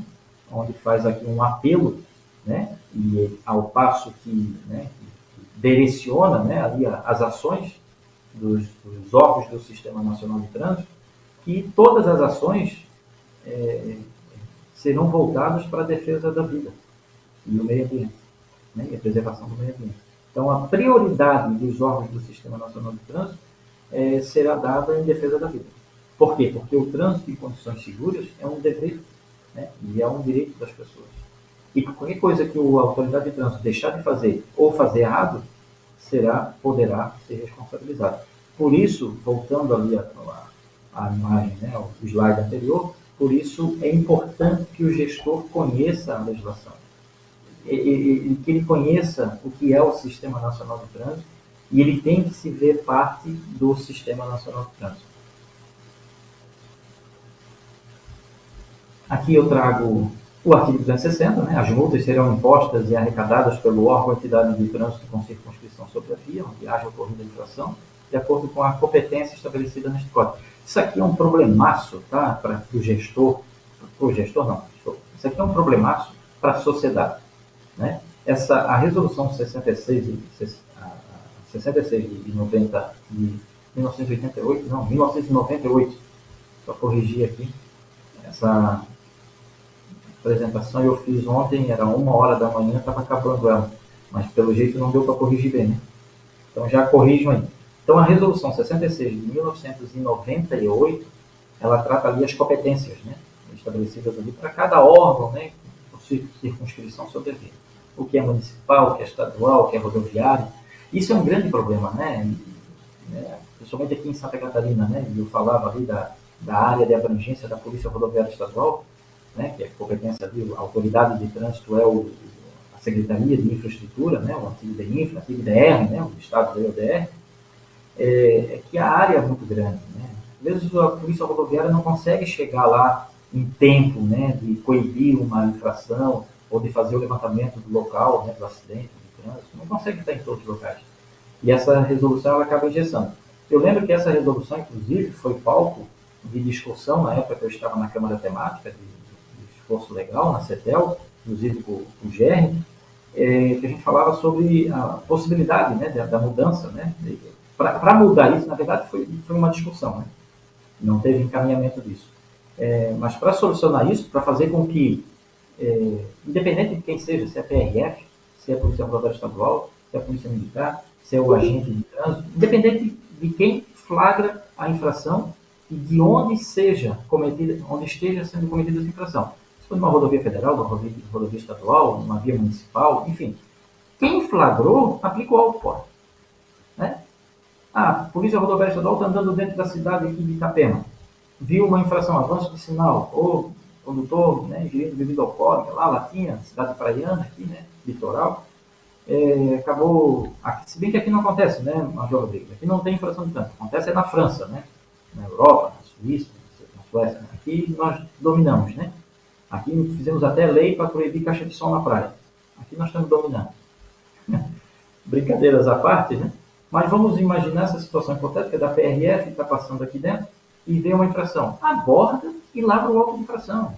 A: onde faz aqui um apelo, né, e ao passo que, né, direciona, né, ali as ações dos órgãos do Sistema Nacional de Trânsito, que todas as ações serão voltados para a defesa da vida e do meio ambiente, né, e a preservação do meio ambiente. Então, a prioridade dos órgãos do Sistema Nacional de Trânsito será dada em defesa da vida. Por quê? Porque o trânsito em condições seguras é um dever, né, e é um direito das pessoas. E qualquer coisa que a autoridade de trânsito deixar de fazer ou fazer errado, poderá ser responsabilizado. Por isso, voltando ali à imagem, né, ao slide anterior, por isso é importante que o gestor conheça a legislação, e que ele conheça o que é o Sistema Nacional de Trânsito, e ele tem que se ver parte do Sistema Nacional de Trânsito. Aqui eu trago O artigo 260, né, as multas serão impostas e arrecadadas pelo órgão ou entidade de trânsito com circunscrição sobre a via, onde haja ocorrida a infração, de acordo com a competência estabelecida neste código. Isso aqui é um problemaço, tá, para o gestor, isso aqui é um problemaço para a sociedade, né? A resolução 66 de 90 de 1988, não, 1998, só corrigir aqui, essa apresentação eu fiz ontem, era 1h da manhã, estava acabando ela, mas pelo jeito não deu para corrigir bem, né? Então já corrijam aí. Então a resolução 66 de 1998, ela trata ali as competências, né, estabelecidas ali para cada órgão, né, por circunscrição sobre a via. O que é municipal, o que é estadual, o que é rodoviário. Isso é um grande problema, né? Principalmente aqui em Santa Catarina, né? Eu falava ali da área de abrangência da Polícia Rodoviária Estadual, né, que é competência ali, a autoridade de trânsito é a Secretaria de Infraestrutura, né, o antigo DEINFRA, o antigo DR, né, o Estado da DR, que a área é muito grande, né? Às vezes a Polícia Rodoviária não consegue chegar lá em tempo, né, de coibir uma infração ou de fazer o levantamento do local, né, do acidente, do trânsito, não consegue estar em todos os locais. E essa resolução ela acaba engessando. Eu lembro que essa resolução, inclusive, foi palco de discussão na época que eu estava na Câmara Temática de Esforço Legal, na CETEL, inclusive com o GERN, que a gente falava sobre a possibilidade, né, da mudança, né? Para mudar isso, na verdade, foi uma discussão, né? Não teve encaminhamento disso. Mas para solucionar isso, para fazer com que, independente de quem seja, se é a PRF, se é a Polícia Rodoviária Estadual, se é a Polícia Militar, se é o agente de trânsito, independente de quem flagra a infração e de onde seja cometida, onde esteja sendo cometida essa infração. Se for numa rodovia federal, numa rodovia estadual, numa via municipal, enfim. Quem flagrou, aplica o auto fora, né? A Polícia Rodoviária Estadual está andando dentro da cidade aqui de Itapema. Viu uma infração, avanço de sinal, ou condutor, né, ingerindo bebida alcoólica, lá, Latinha, cidade praiana aqui, né, litoral, acabou, se bem que aqui não acontece, né, Major Rodrigues, aqui não tem infração de trânsito, acontece na França, né, na Europa, na Suíça, na Suécia, né? Aqui nós dominamos, né, aqui fizemos até lei para proibir caixa de som na praia, aqui nós estamos dominando, né? Brincadeiras à parte, né, mas vamos imaginar essa situação hipotética da PRF está passando aqui dentro e vê uma infração, aborda e lavra o auto de infração.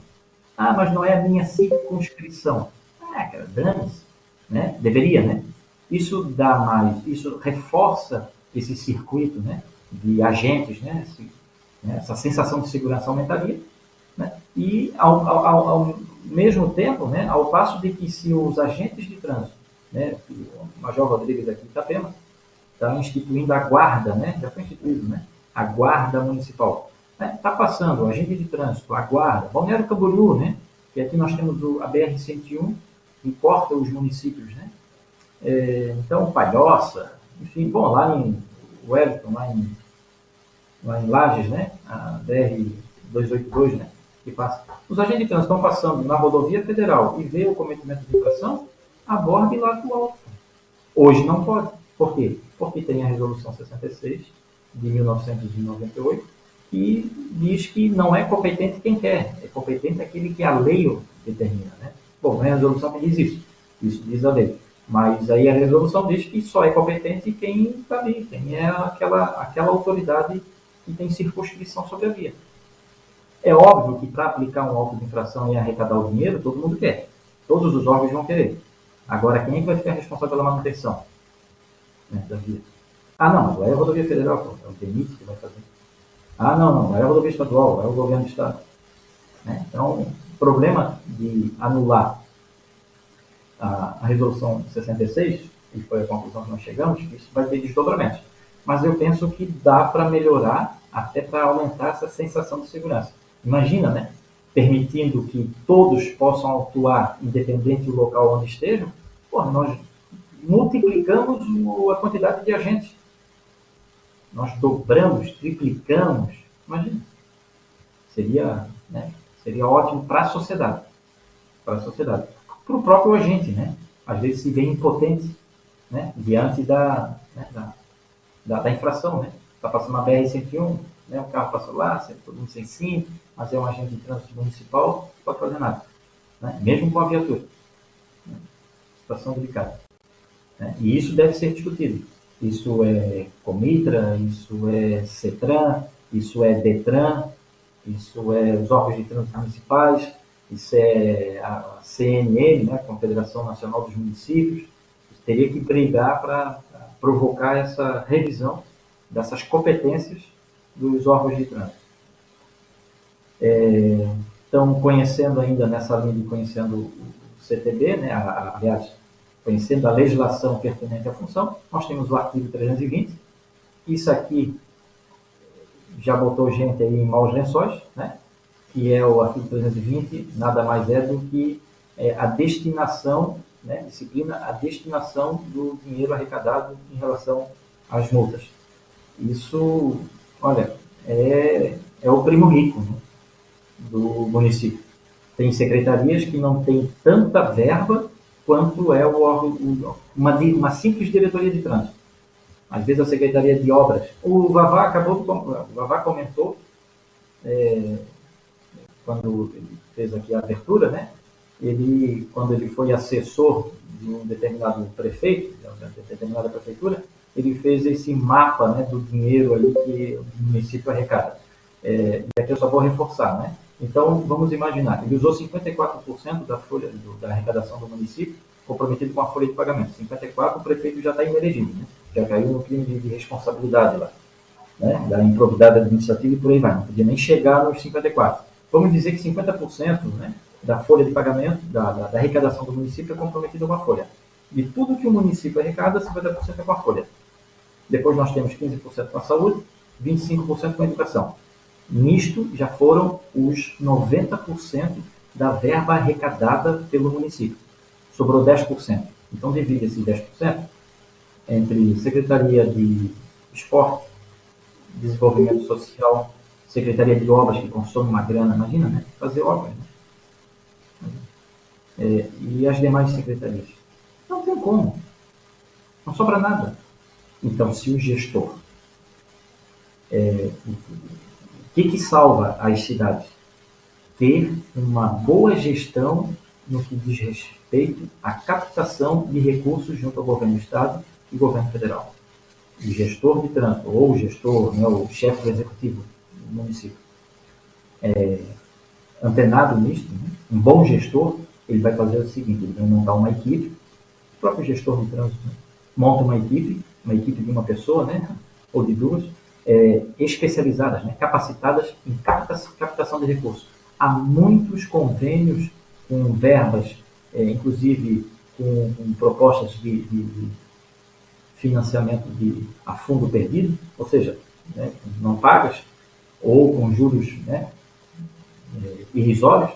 A: Ah, mas não é a minha circunscrição. Cara, dane-se, né? Deveria, né? Isso dá mais, isso reforça esse circuito, né, de agentes, né? Essa sensação de segurança aumentaria, né? E ao mesmo tempo, né, ao passo de que se os agentes de trânsito, né, o Major Rodrigues aqui em Itapema, está instituindo a guarda, né? Já foi instituído, né? A guarda municipal. Está passando o agente de trânsito, a guarda, Balneário Camboriú, né? Que aqui nós temos a BR-101, que corta os municípios, né? Então, Palhoça, enfim, bom, lá em Wellington, lá em Lages, né? A BR-282, né? Que passa. Os agentes de trânsito estão passando na rodovia federal e vê o cometimento de infração, aborda e larga o auto. Hoje não pode. Por quê? Porque tem a resolução 66 de 1998 que diz que não é competente quem quer, é competente aquele que a lei determina, né? Bom, não é a resolução que diz isso diz a lei. Mas aí a resolução diz que só é competente quem está ali, quem é aquela autoridade que tem circunscrição sobre a via. É óbvio que para aplicar um auto de infração e arrecadar o dinheiro, todo mundo quer. Todos os órgãos vão querer. Agora, quem é que vai ficar responsável pela manutenção, né, da via? Ah, não, agora é a rodovia federal, é o DENIT que vai fazer. Ah, não, é a rodovia estadual, é o governo do estado, né? Então, o problema de anular a resolução 66, que foi a conclusão que nós chegamos, que isso vai ter desdobramentos. Mas eu penso que dá para melhorar, até para aumentar essa sensação de segurança. Imagina, né? Permitindo que todos possam atuar independente do local onde estejam, nós multiplicamos a quantidade de agentes. Nós dobramos, triplicamos. Imagina. Seria, né, seria ótimo para a sociedade. Para a sociedade. Para o próprio agente, né? Às vezes se vê impotente, né, diante da infração, né? Está passando uma BR-101, né, o carro passou lá, todo mundo sem cinto, mas é um agente de trânsito municipal, não pode fazer nada. né? Mesmo com a viatura. Né? Situação delicada. Né? E isso deve ser discutido. Isso é Comitra, isso é CETRAN, isso é DETRAN, isso é os órgãos de trânsito municipais, isso é a CNM, né, Confederação Nacional dos Municípios. Teria que brigar para provocar essa revisão dessas competências dos órgãos de trânsito. Então, conhecendo ainda nessa linha de conhecendo o CTB, né, aliás, conhecendo a legislação pertinente à função, nós temos o artigo 320. Isso aqui já botou gente aí em maus lençóis, né? Que é o artigo 320, nada mais é do que a destinação, né? Disciplina a destinação do dinheiro arrecadado em relação às multas. Isso, olha, é o primo rico, né, do município. Tem secretarias que não têm tanta verba quanto é o órgão, uma simples diretoria de trânsito. Às vezes a Secretaria de Obras. O Vavá comentou, quando ele fez aqui a abertura, né? Quando ele foi assessor de um determinado prefeito, de uma determinada prefeitura, ele fez esse mapa, né, do dinheiro ali que o município arrecada. E aqui eu só vou reforçar, né? Então, vamos imaginar, ele usou 54% da folha da arrecadação do município, comprometido com a folha de pagamento. 54%, o prefeito já está inelegível, né? Já caiu no crime de responsabilidade lá, né? Da improbidade administrativa e por aí vai. Não podia nem chegar nos 54%. Vamos dizer que 50%, né, da folha de pagamento, da arrecadação do município é comprometida com a folha. De tudo que o município arrecada, 50% é com a folha. Depois nós temos 15% com a saúde, 25% com a educação. Nisto já foram os 90% da verba arrecadada pelo município. Sobrou 10%. Então divide esses 10% entre Secretaria de Esporte, Desenvolvimento Social, Secretaria de Obras, que consome uma grana, imagina, né? Fazer obras, né? E as demais secretarias. Não tem como. Não sobra nada. Então, se o gestor... o que salva as cidades? Ter uma boa gestão no que diz respeito à captação de recursos junto ao governo do Estado e governo federal. O gestor de trânsito, ou o gestor, né, o chefe do executivo do município, antenado nisso, né? Um bom gestor, ele vai fazer o seguinte, ele vai montar uma equipe, o próprio gestor de trânsito, né, monta uma equipe de uma pessoa, né, ou de duas, especializadas, né, capacitadas em captação de recursos. Há muitos convênios com verbas, inclusive com propostas de financiamento a fundo perdido, ou seja, né, não pagas, ou com juros, né, irrisórios,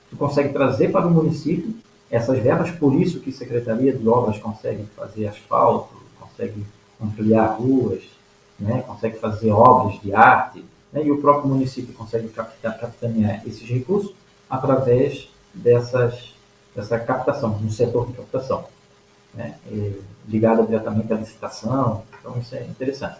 A: tu consegue trazer para o município essas verbas, por isso que a Secretaria de Obras consegue fazer asfalto, consegue ampliar ruas, né, consegue fazer obras de arte, né, e o próprio município consegue capitanear esses recursos através dessa captação, no setor de captação, né, ligada diretamente à licitação. Então isso é interessante.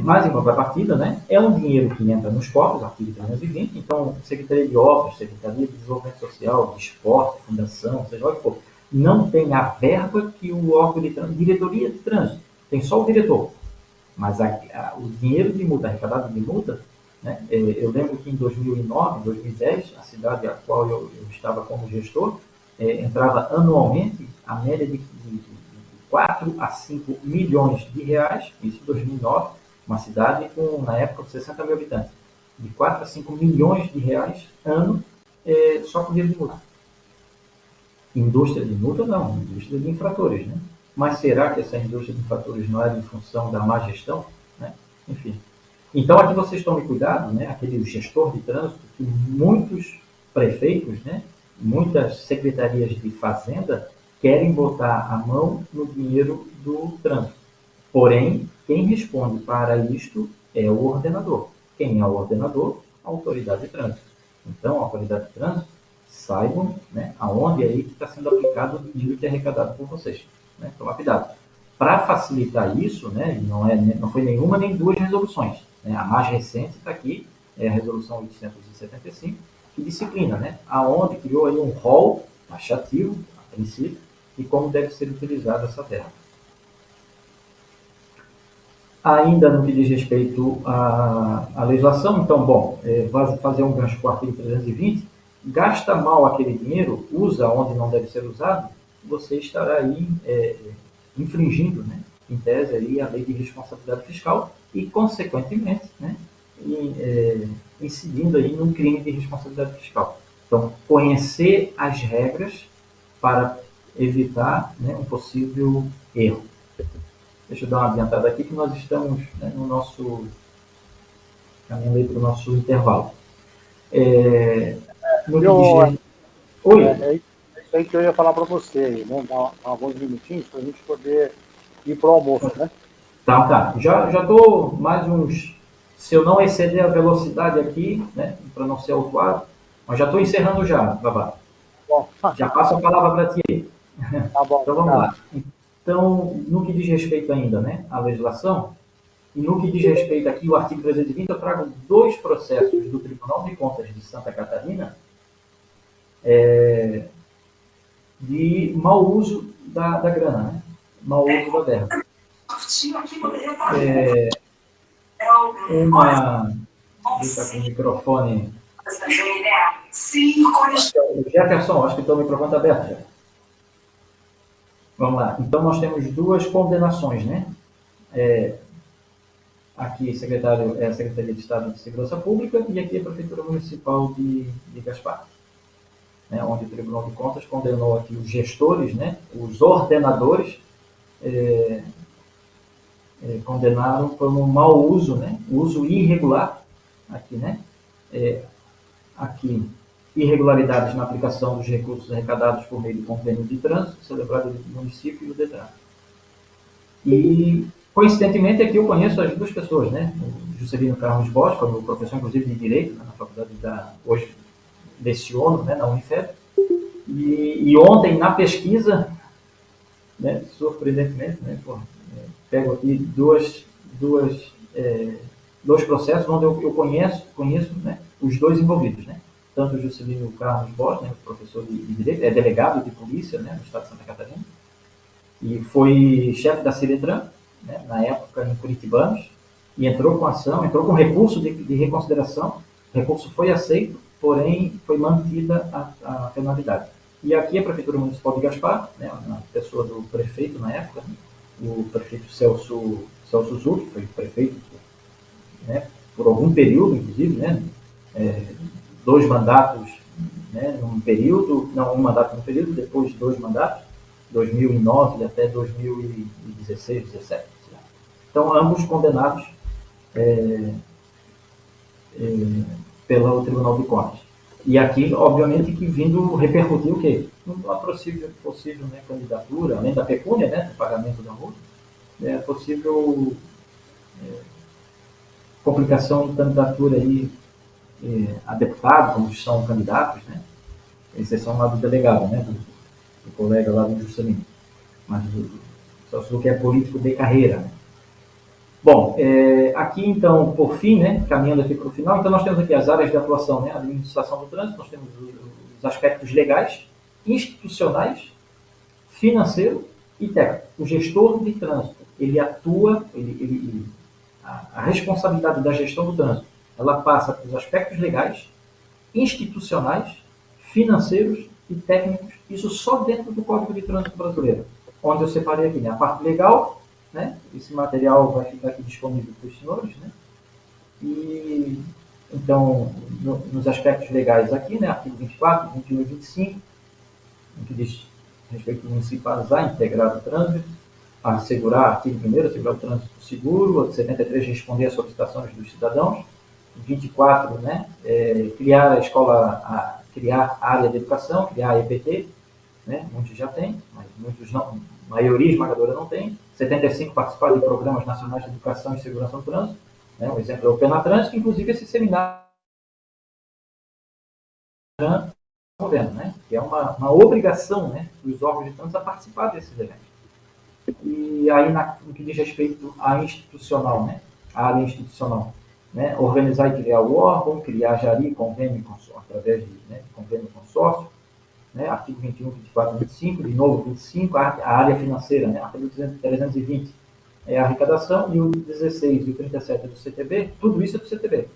A: Mas, em contrapartida, né, é um dinheiro que entra nos cofres, artigo 320, então, Secretaria de Obras, Secretaria de Desenvolvimento Social, de Esporte, Fundação, seja lá o que for, não tem a verba que o órgão de trânsito, diretoria de trânsito, tem só o diretor. Mas o dinheiro de multa, arrecadado de multa, né, eu lembro que em 2009, 2010, a cidade a qual eu estava como gestor, entrava anualmente a média de 4 a 5 milhões de reais, isso em 2009, uma cidade com, na época, 60 mil habitantes, de 4 a 5 milhões de reais ano, só com dinheiro de multa. Indústria de multa, não, indústria de infratores, né? Mas será que essa indústria de infratores não era em função da má gestão? Né? Enfim. Então, aqui vocês tomem cuidado, né? Aquele gestor de trânsito, que muitos prefeitos, né? Muitas secretarias de fazenda querem botar a mão no dinheiro do trânsito. Porém, quem responde para isto é o ordenador. Quem é o ordenador? A autoridade de trânsito. Então, a autoridade de trânsito, saibam, né, aonde é aí que está sendo aplicado o dinheiro que é arrecadado por vocês. Né? Tomar cuidado. Para facilitar isso, né, não foi nenhuma nem duas resoluções. Né? A mais recente está aqui, é a resolução 875, e disciplina, né? Aonde criou aí um rol taxativo, a princípio, e como deve ser utilizada essa terra. Ainda no que diz respeito à legislação, então, bom, vai fazer um gancho com o artigo 320, gasta mal aquele dinheiro, usa onde não deve ser usado, você estará aí infringindo, né, em tese, aí, a lei de responsabilidade fiscal e, consequentemente, né, incidindo aí num crime de responsabilidade fiscal. Então, conhecer as regras para evitar, né, um possível erro. Deixa eu dar uma adiantada aqui que nós estamos, né, no nosso caminhando para o nosso intervalo. No que diz respeito... Oi?
B: É isso aí que eu ia falar para você, né? Dar alguns minutinhos para a gente poder ir para o almoço, né?
A: Tá. Já estou mais uns... Se eu não exceder a velocidade aqui, né, para não ser autuado, mas já estou encerrando já, Babá.
B: Bom,
A: Já passo a palavra para ti.
B: tá bom,
A: Então vamos
B: tá.
A: lá. Então, no que diz respeito ainda, né, à legislação, e no que diz respeito aqui ao artigo 320, eu trago 2 processos do Tribunal de Contas de Santa Catarina de mau uso da grana, né? Mau uso da verba. Uma... Deixa com o microfone... Jefferson, acho que o teu microfone está aberto já. Vamos lá. Então, nós temos 2 condenações, né? Aqui, a Secretaria de Estado de Segurança Pública e aqui a Prefeitura Municipal de Gaspar. Né, onde o Tribunal de Contas condenou aqui os gestores, né, os ordenadores, condenaram por um mau uso, né, uso irregular, aqui, né, aqui, irregularidades na aplicação dos recursos arrecadados por meio do convênio de trânsito, celebrado no município e o DETRAN. E, coincidentemente, aqui eu conheço as 2 pessoas, né, o Juscelino Carlos Bosch, foi meu professor, inclusive, de Direito, né, na faculdade hoje leciono, né, na Unifeb, e ontem, na pesquisa, né, surpreendentemente, né, pego aqui dois processos onde eu conheço, né, os 2 envolvidos, né, tanto o Juscelino Carlos Bosch, né, professor de Direito, é delegado de polícia, né, no estado de Santa Catarina, e foi chefe da Ciretran, né, na época em Curitibanos, e entrou com ação, entrou com recurso de reconsideração, o recurso foi aceito, porém foi mantida a penalidade. E aqui a Prefeitura Municipal de Gaspar, né, na pessoa do prefeito na época, né, o prefeito Celso Zuc, que foi prefeito, né, por algum período, inclusive, né, 2 mandatos, né, num período, não, um mandato num período, depois 2 mandatos, 2009 até 2016, 2017. Então, ambos condenados pelo Tribunal de Contas. E aqui, obviamente, que vindo repercutir o quê? Uma possível, né, candidatura, além da pecúnia, né, do pagamento da multa, possível complicação de candidatura aí, a deputado, como são candidatos, né, exceção lá do delegado, né, do colega lá do Juscelino. Mas só se que é político de carreira, né? Bom, aqui então, por fim, né, caminhando aqui para o final, então nós temos aqui as áreas de atuação, né, a administração do trânsito, nós temos os aspectos legais, institucionais, financeiro e técnico. O gestor de trânsito, ele atua, a responsabilidade da gestão do trânsito, ela passa pelos aspectos legais, institucionais, financeiros e técnicos, isso só dentro do Código de Trânsito Brasileiro, onde eu separei aqui, né, a parte legal, né, esse material vai ficar aqui disponível para os senhores, né, e então, nos aspectos legais aqui, né, artigo 24, 21 e 25, no que diz respeito ao municipalizar, integrar o trânsito, assegurar, artigo 1º, assegurar o trânsito seguro, 73, responder às solicitações dos cidadãos, 24, né, criar a escola, criar a área de educação, criar a EPT, né, muitos já têm, mas muitos não, a maioria esmagadora não tem. 75, participar de programas nacionais de educação e segurança no trânsito, né, um exemplo é o Penatrânsito, inclusive esse seminário, né, que é uma obrigação, né, dos órgãos de trânsito a participar desses eventos. E aí, no que diz respeito à institucional, né, à área institucional, né, organizar e criar o órgão, criar Jari, convênio, através de, né, convênio consórcio, né, artigo 21, 24, 25, de novo 25, a área financeira, né, artigo 320 é a arrecadação, e o 16 e o 37 é do CTB, tudo isso é do CTB,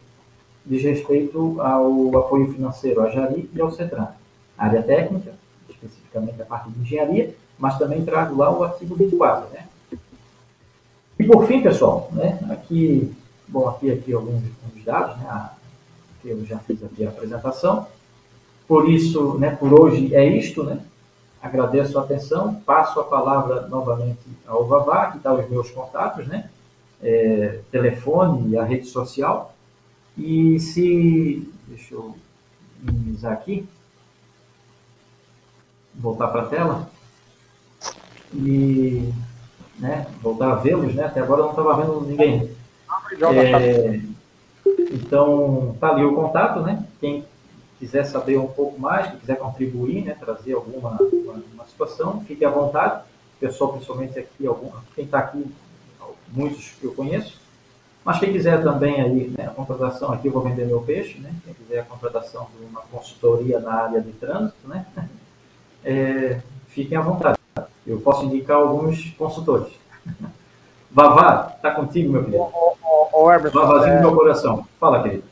A: diz respeito ao apoio financeiro, à Jari e ao CETRAN. A área técnica, especificamente a parte de engenharia, mas também trago lá o artigo 24, né. E por fim, pessoal, né, aqui, bom, aqui alguns dados, né, que eu já fiz aqui a apresentação. Por isso, né, por hoje é isto, né. Agradeço a atenção, passo a palavra novamente ao Vavá, que está os meus contatos, né, telefone e a rede social. E deixa eu minimizar aqui, voltar para a tela, e, né, voltar a vê-los, né, até agora eu não estava vendo ninguém. Então, está ali o contato, né, quem quiser saber um pouco mais, quem quiser contribuir, né, trazer uma situação, fique à vontade. O pessoal, principalmente aqui, quem está aqui, muitos que eu conheço, mas quem quiser também aí, né, a contratação, aqui eu vou vender meu peixe, né, quem quiser a contratação de uma consultoria na área de trânsito, né, fiquem à vontade. Eu posso indicar alguns consultores. Vavá, está contigo, meu querido.
B: Emerson,
A: Vavazinho do meu coração. Fala, querido.